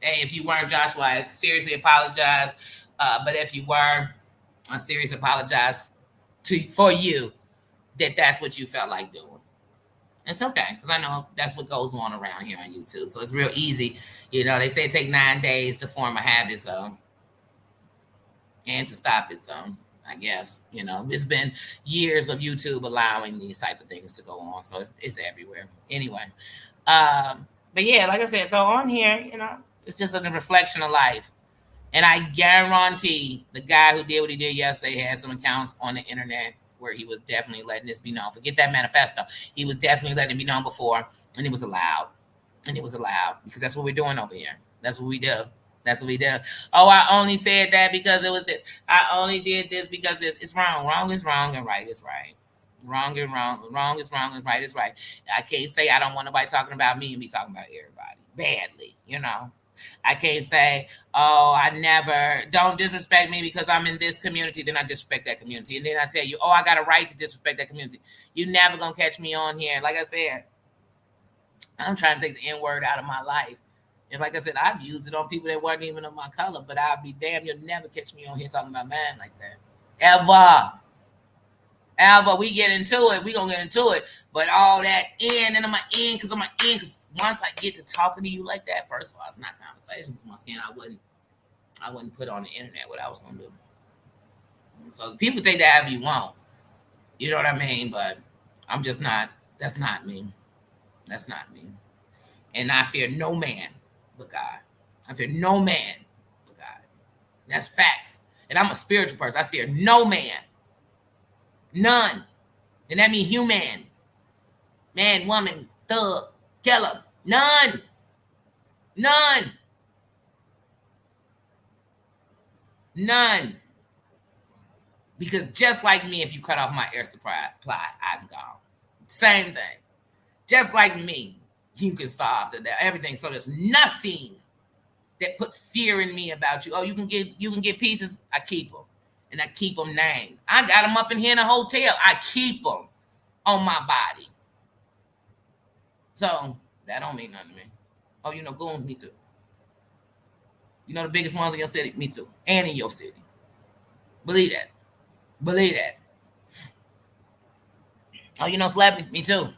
hey, if you weren't Joshua, I seriously apologize. But if you were, I seriously apologize for you that's what you felt like doing. It's okay because I know that's what goes on around here on YouTube. So it's real easy. They say it take 9 days to form a habit, so and to stop it. So I guess it's been years of YouTube allowing these type of things to go on. So it's everywhere. Anyway, but yeah, like I said, so on here, it's just a reflection of life. And I guarantee the guy who did what he did yesterday had some accounts on the internet where he was definitely letting this be known. Forget that manifesto. He was definitely letting it be known before, and it was allowed. And it was allowed because that's what we're doing over here. That's what we do. That's what we do. Oh, I only said that because it was this. I only did this because this. It's wrong. Wrong is wrong, and right is right. Wrong and wrong. Wrong is wrong, and right is right. I can't say I don't want nobody talking about me and be talking about everybody badly. I can't say, oh, I never, don't disrespect me because I'm in this community. Then I disrespect that community. And then I tell you, oh, I got a right to disrespect that community. You never going to catch me on here. Like I said, I'm trying to take the N word out of my life. And like I said, I've used it on people that weren't even of my color, but I'll be damned, you'll never catch me on here talking about man like that. Ever. Ever. We get into it. We going to get into it. But all that in, and I'm in because I'm in because once I get to talking to you like that, first of all, it's not conversations. Once again, I wouldn't put on the internet what I was gonna do. So people take that however you want. You know what I mean? But I'm just not. That's not me. That's not me. And I fear no man but God. I fear no man but God. That's facts. And I'm a spiritual person. I fear no man. None. And that means human. Man, woman, thug, killer. None. None. None. Because just like me, if you cut off my air supply, I'm gone. Same thing. Just like me, you can starve to death. Everything. So there's nothing that puts fear in me about you. Oh, you can get pieces. I keep them, and I keep them named. I got them up in here in a hotel. I keep them on my body. So That don't mean nothing to me. Oh, you know, goons, me too. You know the biggest ones in your city, me too, and in your city. Believe that. Believe that. Oh, you know celebrity, me too.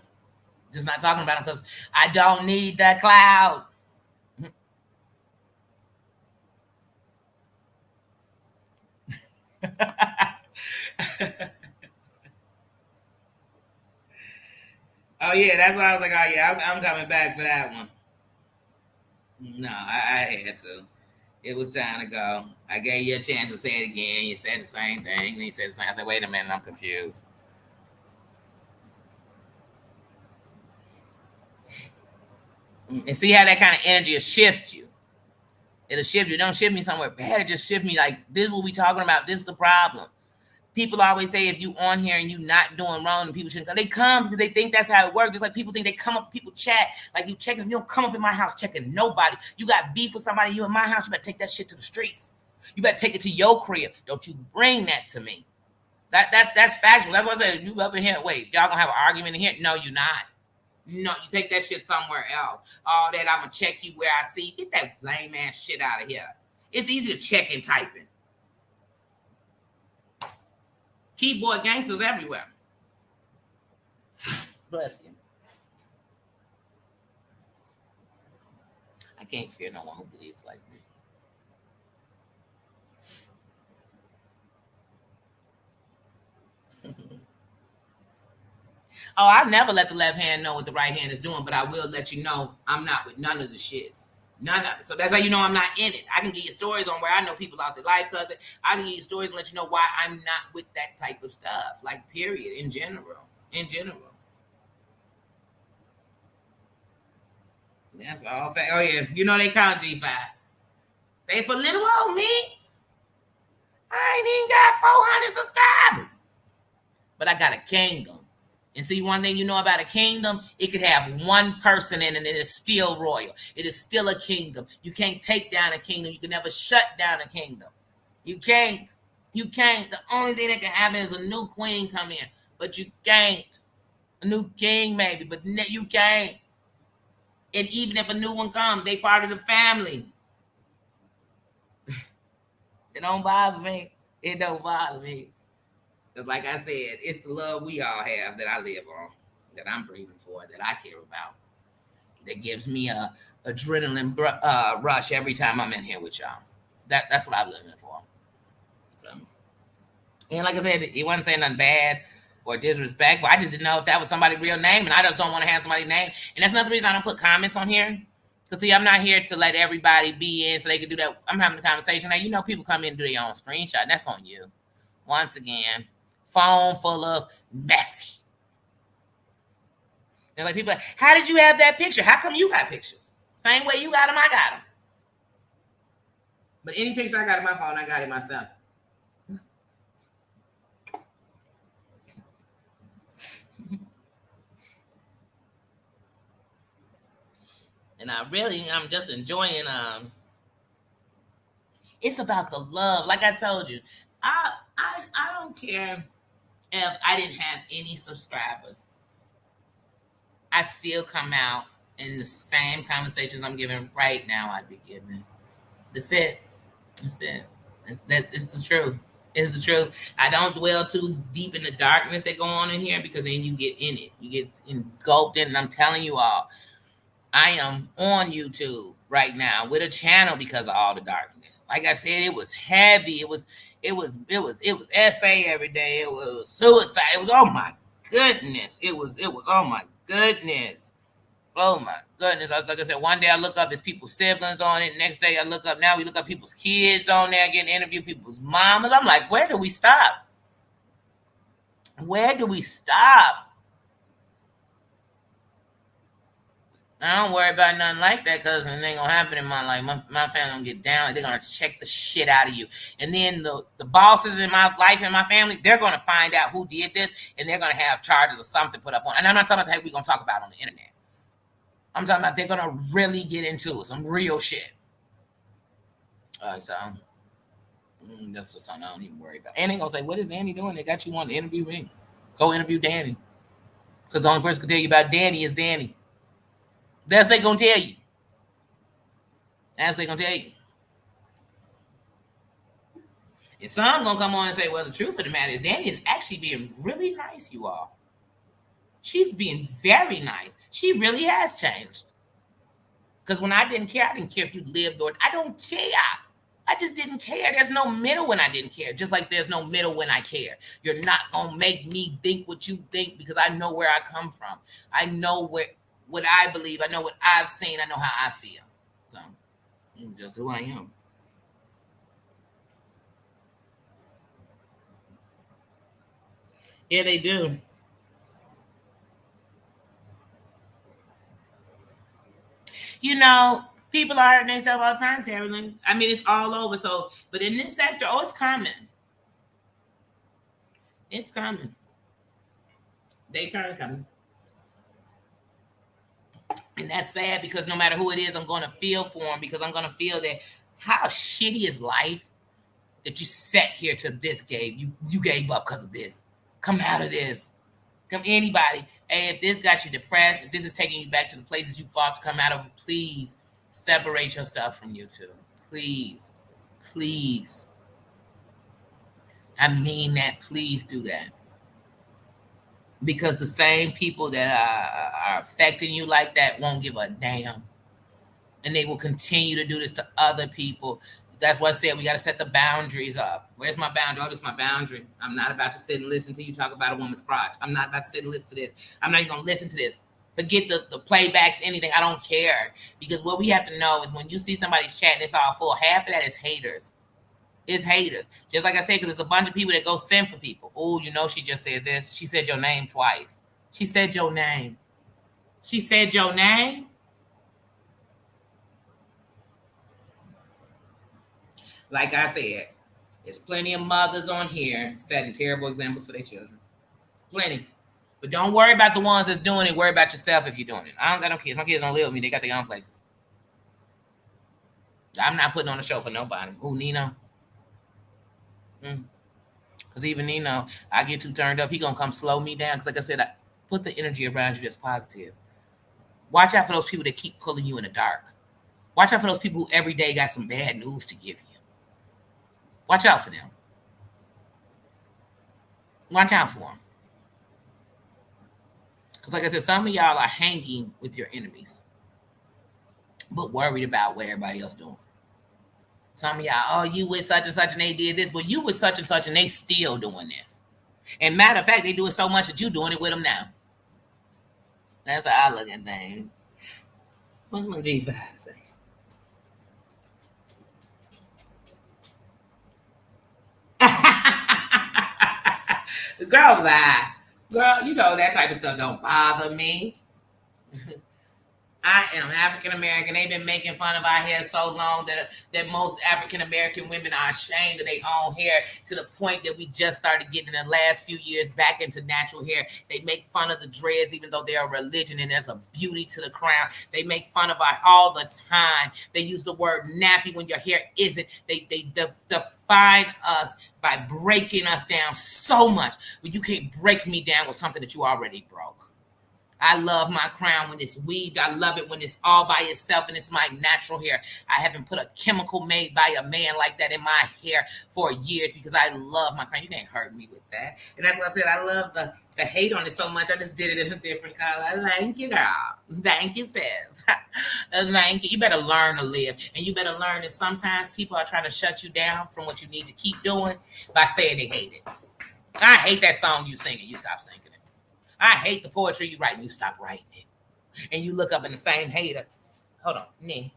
Just not talking about them because I don't need that cloud. Oh yeah, that's why I was like, oh yeah, I'm coming back for that one. No, I had to. It was time to go. I gave you a chance to say it again. You said the same thing. And you said the same. I said, wait a minute, I'm confused. And see how that kind of energy will shift you. It'll shift you. It don't shift me somewhere bad. It just shift me like this is what we talking about. This is the problem. People always say if you on here and you not doing wrong and people shouldn't come, they come because they think that's how it works. Just like people think they come up, people chat. Like you checking, you don't come up in my house checking nobody. You got beef with somebody, you in my house, you better take that shit to the streets. You better take it to your crib. Don't you bring that to me. That's factual. That's what I said. You up in here, wait, y'all gonna have an argument in here? No, you're not. No, you take that shit somewhere else. All that I'm gonna check you where I see. Get that lame ass shit out of here. It's easy to check and typing. Keyboard gangsters everywhere. Bless you. I can't fear no one who believes like me. Oh, I've never let the left hand know what the right hand is doing, but I will let you know I'm not with none of the shits. None of it. So that's how you know I'm not in it. I can give you stories on where I know people lost their life because I can give you stories and let you know why I'm not with that type of stuff. Like, period, in general. In general. That's all fact. Oh, yeah. You know they count G5. Say, for little old me, I ain't even got 400 subscribers. But I got a kingdom. And see, one thing you know about a kingdom, it could have one person in it and it is still royal. It is still a kingdom. You can't take down a kingdom. You can never shut down a kingdom. You can't. You can't. The only thing that can happen is a new queen come in. But you can't. A new king maybe, but you can't. And even if a new one comes, they part of the family. It don't bother me. It don't bother me. Because like I said, it's the love we all have that I live on, that I'm breathing for, that I care about, that gives me a adrenaline rush every time I'm in here with y'all. That's what I'm living for. So, and like I said, he wasn't saying nothing bad or disrespectful. I just didn't know if that was somebody's real name, and I just don't want to have somebody's name. And that's another reason I don't put comments on here. Because, see, I'm not here to let everybody be in so they can do that. I'm having a conversation. Now, you know, people come in and do their own screenshot, and that's on you. Once again, phone full of messy. They're like, people are like, how did you have that picture? How come you got pictures? Same way you got them, I got them. But any picture I got in my phone, I got it myself. And I'm just enjoying it's about the love. Like I told you, I don't care if I didn't have any subscribers. I still come out in the same conversations I'm giving right now I'd be giving. That's it. That's it. That is the truth. It's the truth. I don't dwell too deep in the darkness that go on in here because then you get in it. You get engulfed in, and I'm telling you all, I am on YouTube right now with a channel because of all the darkness. Like I said, it was heavy. It was essay every day. It was suicide. It was, oh my goodness. It was oh my goodness. Oh my goodness. Like I said, one day I look up, it's people's siblings on it. Next day I look up, now we look up people's kids on there, getting interviewed, people's mamas. I'm like, where do we stop? Where do we stop? I don't worry about nothing like that because it ain't gonna happen in my life. My family gonna get down. They're gonna check the shit out of you. And then the bosses in my life and my family, they're gonna find out who did this and they're gonna have charges or something put up on. And I'm not talking about that we're gonna talk about on the internet. I'm talking about they're gonna really get into it, some real shit. All right, so that's just something I don't even worry about. And they gonna say, "What is Danny doing? They got you on to interview me. Go interview Danny." Because the only person who can tell you about Danny is Danny. That's what they gonna tell you. That's what they gonna tell you. And some gonna come on and say, well, the truth of the matter is Danny is actually being really nice, you all. She's being very nice. She really has changed. Because when I didn't care if you lived or I don't care. I just didn't care. There's no middle when I didn't care. Just like there's no middle when I care. You're not gonna make me think what you think because I know where I come from. I know what I believe. I know what I've seen. I know how I feel. So I'm just who I am. Yeah, they do. You know, people are hurting themselves all the time, Terry Lynn. I mean, it's all over. So, but in this sector, oh, it's coming. It's coming. They turn coming. And that's sad because no matter who it is, I'm going to feel for them because I'm going to feel that how shitty is life that you sat here to this gave you gave up because of this. Come out of this. Come anybody. Hey, if this got you depressed, if this is taking you back to the places you fought to come out of, please separate yourself from YouTube. Please, please. I mean that. Please do that because the same people that are affecting you like that won't give a damn, and they will continue to do this to other people. That's what I said. We got to set the boundaries up. Where's my boundary? Oh, this is my boundary. I'm not about to sit and listen to you talk about a woman's crotch. I'm not about to sit and listen to this. I'm not even going to listen to this. Forget the playbacks, anything. I don't care. Because what we have to know is when you see somebody's chat and it's all full, half of that is haters. It's haters. Just like I said, because there's a bunch of people that go send for people. Oh, you know, she just said this. She said your name twice. She said your name. She said your name. Like I said, there's plenty of mothers on here setting terrible examples for their children. Plenty. But don't worry about the ones that's doing it. Worry about yourself if you're doing it. I don't got no kids. My kids don't live with me. They got their own places. I'm not putting on a show for nobody. Who, Nino? Because even Nino, I get too turned up. He going to come slow me down. Because like I said, I put the energy around you just positive. Watch out for those people that keep pulling you in the dark. Watch out for those people who every day got some bad news to give you. Watch out for them. Watch out for them. Because like I said, some of y'all are hanging with your enemies, but worried about what everybody else doing. Some of y'all, oh, you with such and they did this, but you with such and they still doing this. And matter of fact, they do it so much that you doing it with them now. That's how I look at things. What's my G5 say? Girl, lie. Girl, you know that type of stuff don't bother me. I am African American. They've been making fun of our hair so long that most African American women are ashamed of their own hair to the point that we just started getting in the last few years back into natural hair. They make fun of the dreads, even though they're a religion and there's a beauty to the crown. They make fun of our all the time. They use the word nappy when your hair isn't. They define us by breaking us down so much. But you can't break me down with something that you already broke. I love my crown when it's weaved. I love it when it's all by itself and it's my natural hair. I haven't put a chemical made by a man like that in my hair for years because I love my crown. You can't hurt me with that. And that's why I said I love the hate on it so much. I just did it in a different color. Thank you, girl. Thank you, sis. Thank you. You better learn to live. And you better learn that sometimes people are trying to shut you down from what you need to keep doing by saying they hate it. I hate that song you sing and you stop singing it. I hate the poetry you write and you stop writing it. And you look up in the same hater. Hold on. Nin,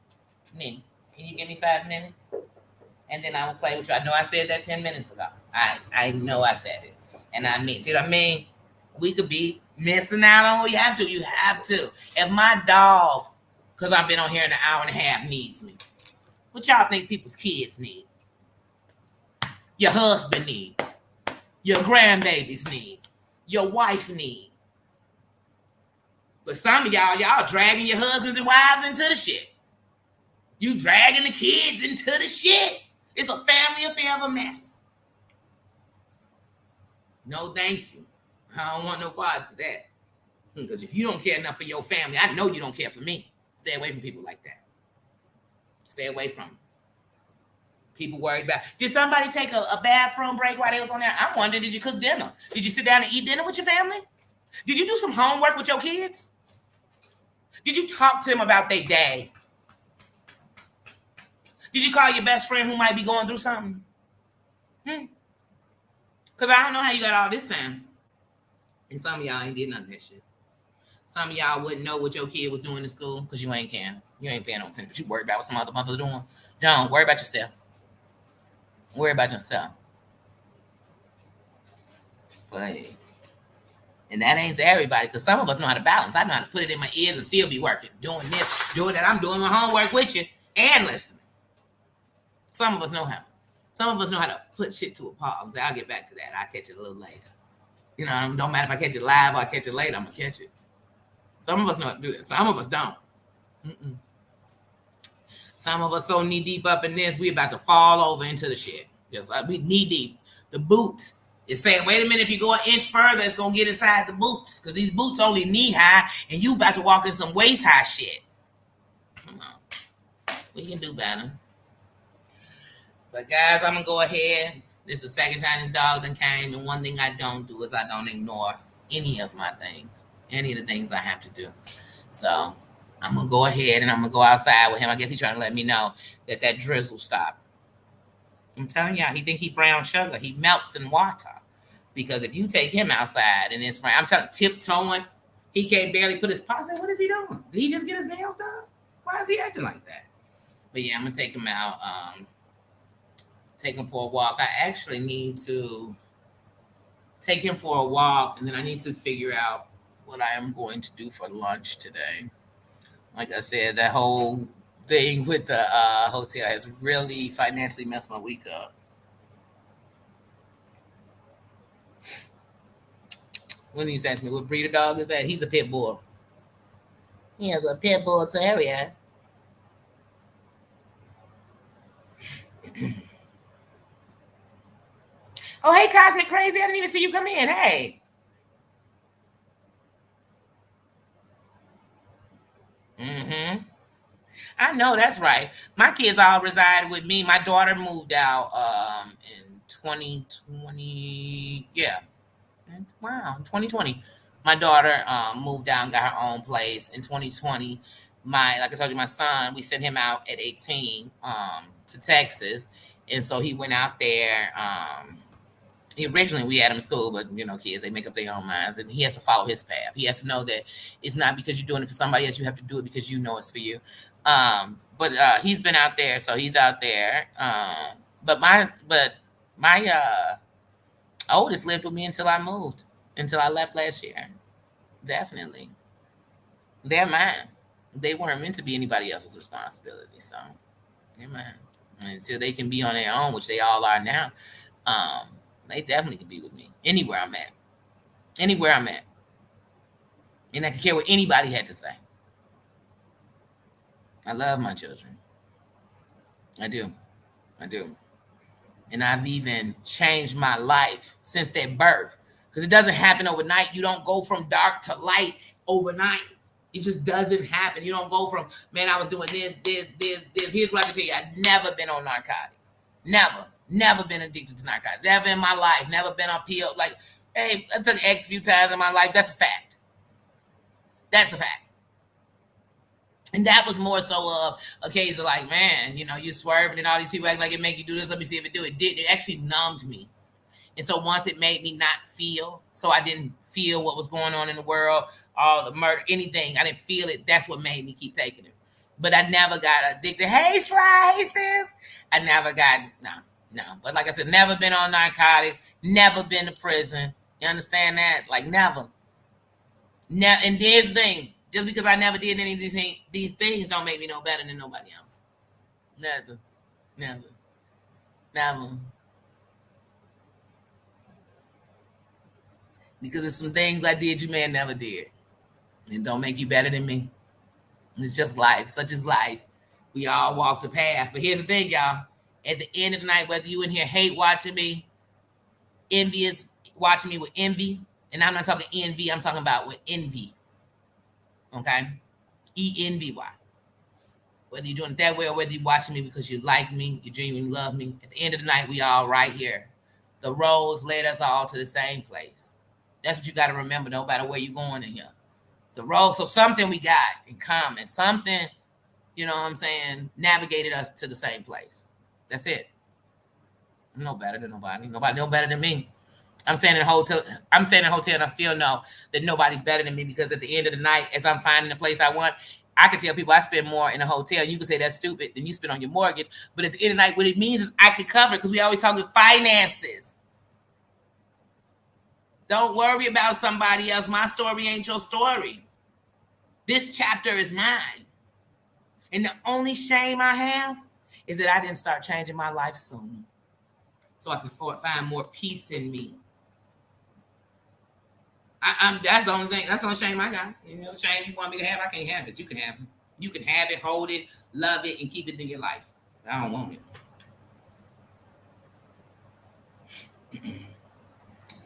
can you give me 5 minutes? And then I will play with you. I know I said that 10 minutes ago. I know I said it. And I mean, see what I mean? We could be missing out on what you have to. You have to. If my dog, because I've been on here in an hour and a half, needs me, what y'all think people's kids need? Your husband need. Your grandbabies need. Your wife need. But some of y'all dragging your husbands and wives into the shit. You dragging the kids into the shit. It's a family affair of a mess. No, thank you. I don't want no parts of that. Because if you don't care enough for your family, I know you don't care for me. Stay away from people like that. Stay away from them. People worried about, did somebody take a bathroom break while they was on there? I'm wondering, did you cook dinner? Did you sit down and eat dinner with your family? Did you do some homework with your kids? Did you talk to them about their day? Did you call your best friend who might be going through something? Because I don't know how you got all this time. And some of y'all ain't did none of that shit. Some of y'all wouldn't know what your kid was doing in school because you ain't can. You ain't paying no attention. But you worried about what some other mother's doing. Don't worry about yourself. Worry about yourself. Please. And that ain't to everybody, because some of us know how to balance. I know how to put it in my ears and still be working, doing this, doing that. I'm doing my homework with you and listening. Some of us know how. Some of us know how to put shit to a pause. I'll get back to that. I'll catch it a little later. You know, don't matter if I catch it live or I catch it later, I'm going to catch it. Some of us know how to do that. Some of us don't. Some of us so knee deep up in this, we about to fall over into the shit. Just like we knee deep. The boots is saying, wait a minute, if you go an inch further, it's going to get inside the boots. Because these boots only knee high, and you about to walk in some waist high shit. Come on. We can do better. But guys, I'm going to go ahead. This is the second time this dog done came, and one thing I don't do is I don't ignore any of my things. Any of the things I have to do. So I'm going to go ahead and I'm going to go outside with him. I guess he's trying to let me know that drizzle stopped. I'm telling y'all, he think he brown sugar. He melts in water. Because if you take him outside and it's right, I'm telling you, tiptoeing, he can't barely put his paws in. What is he doing? Did he just get his nails done? Why is he acting like that? But yeah, I'm going to take him out, take him for a walk. I actually need to take him for a walk, and then I need to figure out what I am going to do for lunch today. Like I said, that whole thing with the hotel has really financially messed my week up. When he's asking me what breed of dog is that, he's a pit bull. He has a pit bull terrier. Oh, hey, Cosmic Crazy. I didn't even see you come in. Hey. I know, that's right. My kids all reside with me. My daughter moved out in 2020. Yeah. Wow, in 2020. My daughter moved out and got her own place in 2020. Like I told you, my son, we sent him out at 18 to Texas. And so he went out there. Originally we had him in school, but you know, kids, they make up their own minds, and he has to follow his path. He has to know that it's not because you're doing it for somebody else. You have to do it because you know it's for you. But he's been out there, so he's out there. But my oldest lived with me until I moved, until I left last year. Definitely, they're mine. They weren't meant to be anybody else's responsibility, so they're mine until they can be on their own, which they all are now. They definitely can be with me anywhere I'm at. Anywhere I'm at. And I can care what anybody had to say. I love my children. I do. I do. And I've even changed my life since their birth. Because it doesn't happen overnight. You don't go from dark to light overnight. It just doesn't happen. You don't go from, man, I was doing this. Here's what I can tell you. I've never been on narcotics. Never been addicted to narcotics. Never in my life. Never been on pill. Like, hey, I took X few times in my life. That's a fact. That's a fact. And that was more so of a case of like, man, you know, you swerving and all these people act like it make you do this. Let me see if it do. It didn't. It actually numbed me. And so once it made me not feel, so I didn't feel what was going on in the world, all the murder, anything. I didn't feel it. That's what made me keep taking it. But I never got addicted. Hey, Sly, hey, sis. I never got, no. But like I said, never been on narcotics, never been to prison. You understand that? Like, never. And there's the thing. Just because I never did any of these things don't make me no better than nobody else. Never. Because there's some things I did you may have never did. And don't make you better than me. It's just life. Such is life. We all walk the path. But here's the thing, y'all. At the end of the night, whether you in here hate watching me, envious watching me with envy, and I'm not talking envy, I'm talking about with envy. Okay? ENVY. Whether you're doing it that way or whether you're watching me because you like me, you genuinely love me. At the end of the night, we all right here. The roads led us all to the same place. That's what you got to remember, no matter where you're going in here. The road, so something we got in common, something, you know what I'm saying, navigated us to the same place. That's it. I'm no better than nobody. Nobody no better than me. I'm staying in a hotel. I'm staying in a hotel, and I still know that nobody's better than me because at the end of the night, as I'm finding the place I want, I can tell people I spend more in a hotel. You can say that's stupid than you spend on your mortgage, but at the end of the night, what it means is I can cover it because we always talking finances. Don't worry about somebody else. My story ain't your story. This chapter is mine, and the only shame I have is that I didn't start changing my life sooner, so I can find more peace in me. I'm that's the only thing. That's the only shame I got. You know, shame you want me to have, I can't have it. You can have it. You can have it, hold it, love it, and keep it in your life. I don't want it.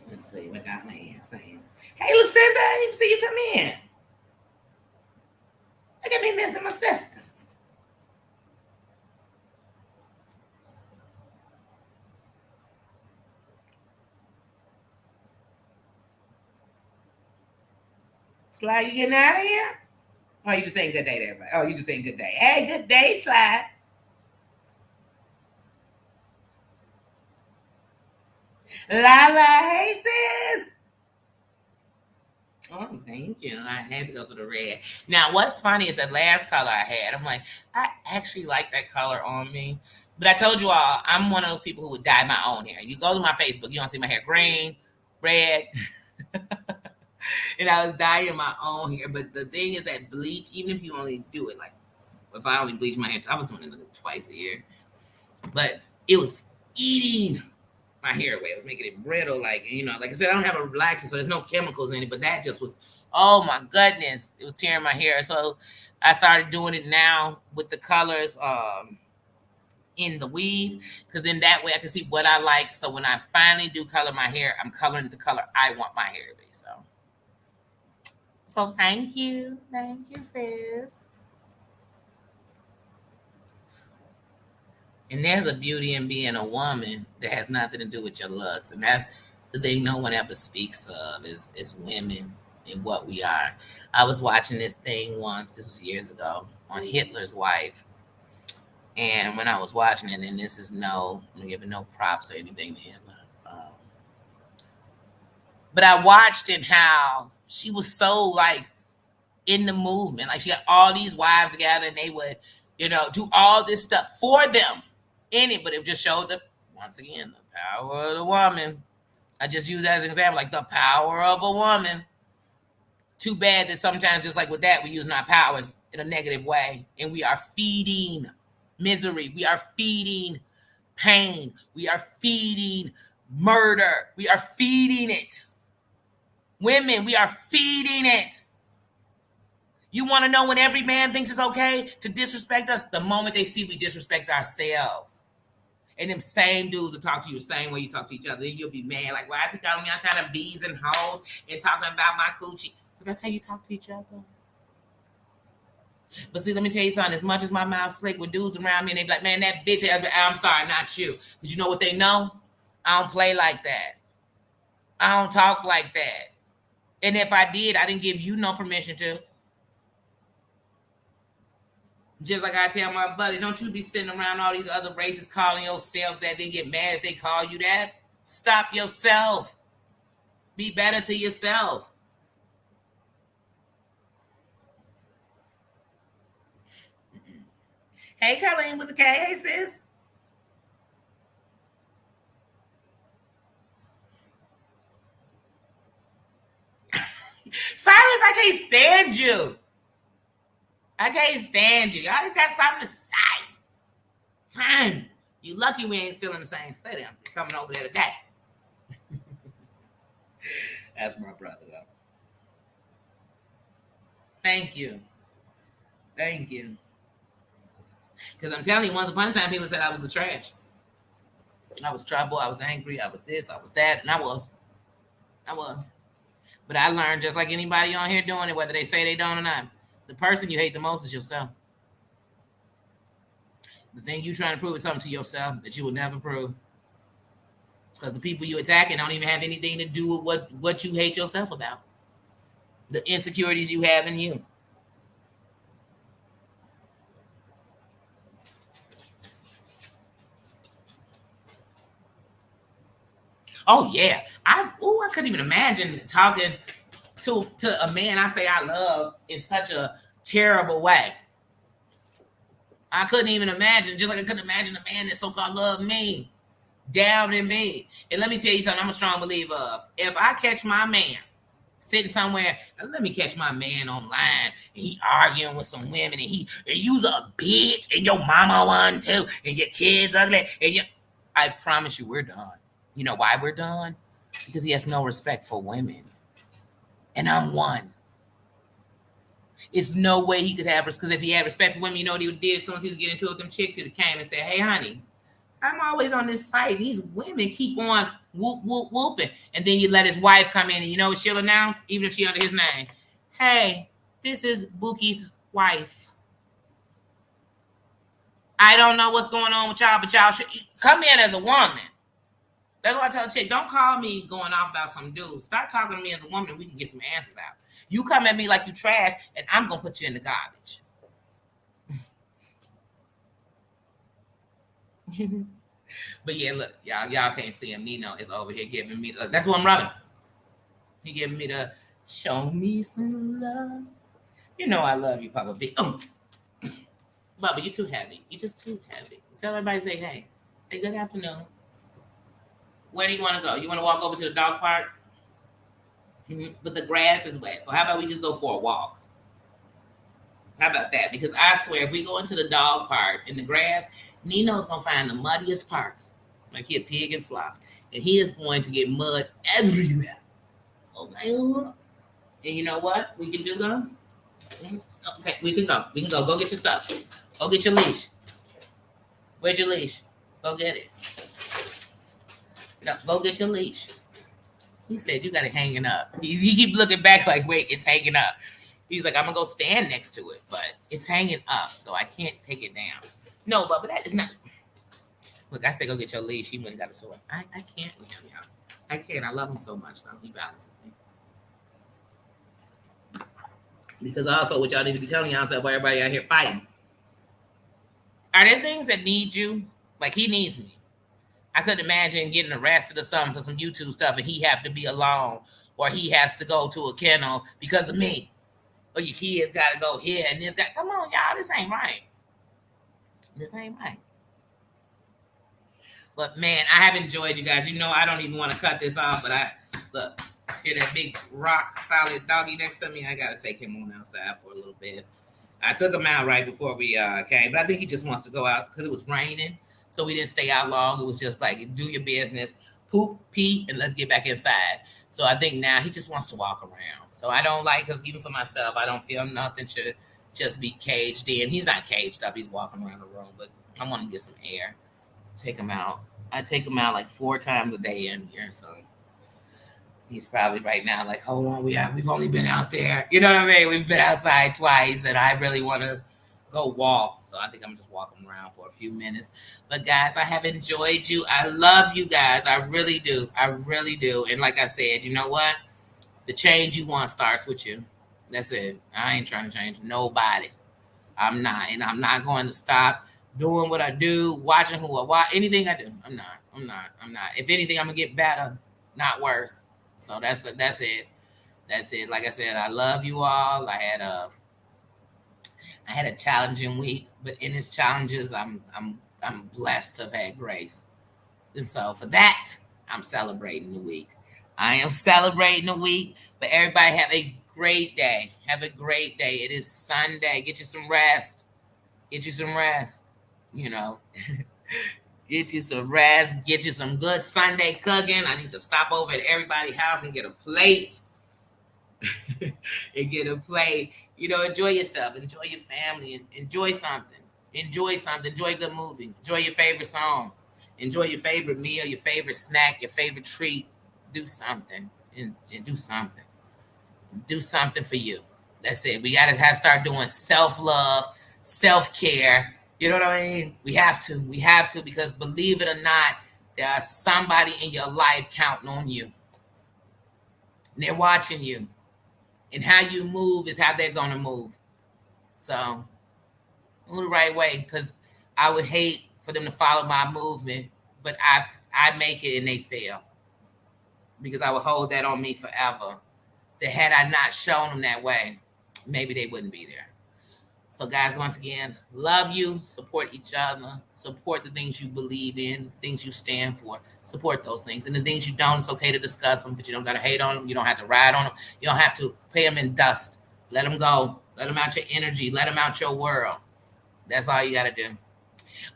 Let's see what got my hand saying. Hey, Lucinda, I didn't see you come in. Look at me missing my sisters. Sly, you getting out of here? Oh, you just saying good day to everybody. Oh, you just saying good day. Hey, good day, Sly. Lala, hey, sis. Oh, thank you. I had to go for the red. Now, what's funny is the last color I had. I'm like, I actually like that color on me. But I told you all, I'm one of those people who would dye my own hair. You go to my Facebook, you don't see my hair green, red. And I was dyeing my own hair. But the thing is that bleach, even if you only do it, like, if I only bleach my hair, I was doing it like twice a year. But it was eating my hair away. It was making it brittle, like, you know, like I said, I don't have a relaxer, so there's no chemicals in it, but that just was, oh my goodness, it was tearing my hair. So I started doing it now with the colors in the weave, because then that way I can see what I like. So when I finally do color my hair, I'm coloring the color I want my hair to be. So thank you. Thank you, sis. And there's a beauty in being a woman that has nothing to do with your looks. And that's the thing no one ever speaks of is women and what we are. I was watching this thing once, this was years ago, on Hitler's wife. And when I was watching it, and this is no, I'm giving no props or anything to Hitler. But I watched it how she was so like in the movement. Like she had all these wives together and they would, you know, do all this stuff for them in it, but it just showed the once again the power of the woman. I just use that as an example, like the power of a woman. Too bad that sometimes, just like with that, we're using our powers in a negative way, and we are feeding misery. We are feeding pain. We are feeding murder. We are feeding it. Women, we are feeding it. You want to know when every man thinks it's okay to disrespect us? The moment they see we disrespect ourselves. And them same dudes will talk to you the same way you talk to each other. You'll be mad. Like, why is he calling me all kind of bees and hoes and talking about my coochie? Because that's how you talk to each other. But see, let me tell you something. As much as my mouth slick with dudes around me and they be like, man, that bitch, I'm sorry, not you. Because you know what they know? I don't play like that. I don't talk like that. And if I did, I didn't give you no permission to. Just like I tell my buddy, don't you be sitting around all these other races calling yourselves that, then get mad if they call you that. Stop yourself. Be better to yourself. Hey, Colleen with the K. Hey, sis. Silas, I can't stand you. I can't stand you. You always got something to say. Fine. You lucky we ain't still in the same city. I'm coming over there today. That's my brother, though. Thank you. Thank you. Because I'm telling you, once upon a time, people said I was the trash. I was trouble. I was angry. I was this. I was that. And I was. I was. But I learned, just like anybody on here doing it, whether they say they don't or not, the person you hate the most is yourself. The thing you trying to prove is something to yourself that you will never prove. Because the people you attacking don't even have anything to do with what you hate yourself about. The insecurities you have in you. Oh yeah. I couldn't even imagine talking to a man I say I love in such a terrible way. I couldn't even imagine, just like I couldn't imagine a man that so-called loved me, down in me. And let me tell you something, I'm a strong believer of. If I catch my man sitting somewhere, let me catch my man online, and he arguing with some women, and you's a bitch, and your mama one too, and your kids ugly, I promise you, we're done. You know why we're done? Because he has no respect for women. And I'm one. It's no way he could have, because if he had respect for women, you know what he did as soon as he was getting into it with them chicks, he would have came and said, hey, honey, I'm always on this site. These women keep on whooping. And then you let his wife come in, and you know what she'll announce, even if she under his name? Hey, this is Bookie's wife. I don't know what's going on with y'all, but y'all should come in as a woman. That's why I tell a chick, don't call me going off about some dude. Start talking to me as a woman and we can get some answers out. You come at me like you trash, and I'm going to put you in the garbage. But yeah, look, y'all can't see him. Nino is over here giving me, look, that's what I'm rubbing. He giving me the, show me some love. You know I love you, Papa B. Oh. Bubba, you're too heavy. You're just too heavy. Tell everybody, say hey. Say good afternoon. Where do you want to go? You want to walk over to the dog park? Mm-hmm. But the grass is wet. So how about we just go for a walk? How about that? Because I swear, if we go into the dog park in the grass, Nino's going to find the muddiest parts. Like he a pig in slop. And he is going to get mud everywhere. Okay. And you know what? We can do them. Okay, we can go. We can go. Go get your stuff. Go get your leash. Where's your leash? Go get it. No, go get your leash. He said you got it hanging up. He keep looking back like, wait, it's hanging up. He's like, I'm gonna go stand next to it, but it's hanging up, so I can't take it down. No, but that is not. Look, I said go get your leash. He went and got it. So I can't with him, y'all. I can't. I love him so much, though. He balances me. Because also, what y'all need to be telling yourself while everybody out here fighting. Are there things that need you? Like he needs me. I couldn't imagine getting arrested or something for some YouTube stuff and he have to be alone or he has to go to a kennel because of me. Or your kids got to go here and this guy. Come on, y'all. This ain't right. This ain't right. But man, I have enjoyed you guys. You know, I don't even want to cut this off, but look, hear that big rock solid doggy next to me? I got to take him on outside for a little bit. I took him out right before we came, but I think he just wants to go out because it was raining. So we didn't stay out long. It was just like, do your business, poop, pee, and let's get back inside. So I think now he just wants to walk around. So I don't like, because even for myself, I don't feel nothing should just be caged in. He's not caged up. He's walking around the room, but I want him to get some air. Take him out. I take him out like 4 times a day in here. So he's probably right now like, hold on, we've only been out there. You know what I mean? We've been outside twice, and I really want to go walk. So I think I'm just walking around for a few minutes. But guys, I have enjoyed you. I love you guys. I really do. I really do. And like I said, you know what? The change you want starts with you. That's it. I ain't trying to change nobody. I'm not. And I'm not going to stop doing what I do, watching who I watch, anything I do. I'm not. If anything, I'm going to get better, not worse. So that's it. That's it. Like I said, I love you all. I had a challenging week, but in its challenges, I'm blessed to have had grace. And so for that, I'm celebrating the week. I am celebrating the week, but everybody have a great day. Have a great day. It is Sunday. Get you some rest. Get you some rest. You know, get you some rest. Get you some good Sunday cooking. I need to stop over at everybody's house and get a plate. And get a plate. You know, enjoy yourself. Enjoy your family. And enjoy something. Enjoy something. Enjoy a good movie. Enjoy your favorite song. Enjoy your favorite meal, your favorite snack, your favorite treat. Do something. And do something. Do something for you. That's it. We got to start doing self-love, self-care, You know what I mean? We have to. We have to, because believe it or not, there's somebody in your life counting on you. And they're watching you. And how you move is how they're going to move. So move the right way, because I would hate for them to follow my movement, but I make it and they fail, because I would hold that on me forever. That had I not shown them that way, maybe they wouldn't be there. So, guys, once again, love you, support each other, support the things you believe in, things you stand for, support those things. And the things you don't, it's okay to discuss them, but you don't got to hate on them. You don't have to ride on them. You don't have to pay them in dust. Let them go. Let them out your energy. Let them out your world. That's all you got to do.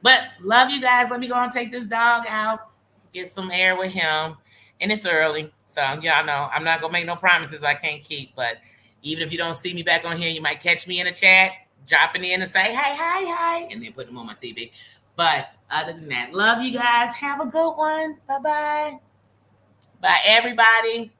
But love you guys. Let me go and take this dog out, get some air with him. And it's early. So, y'all know I'm not going to make no promises I can't keep. But even if you don't see me back on here, you might catch me in a chat, dropping in and say, hey, hi, hi, and then put them on my TV. But other than that, love you guys. Have a good one. Bye-bye. Bye, everybody.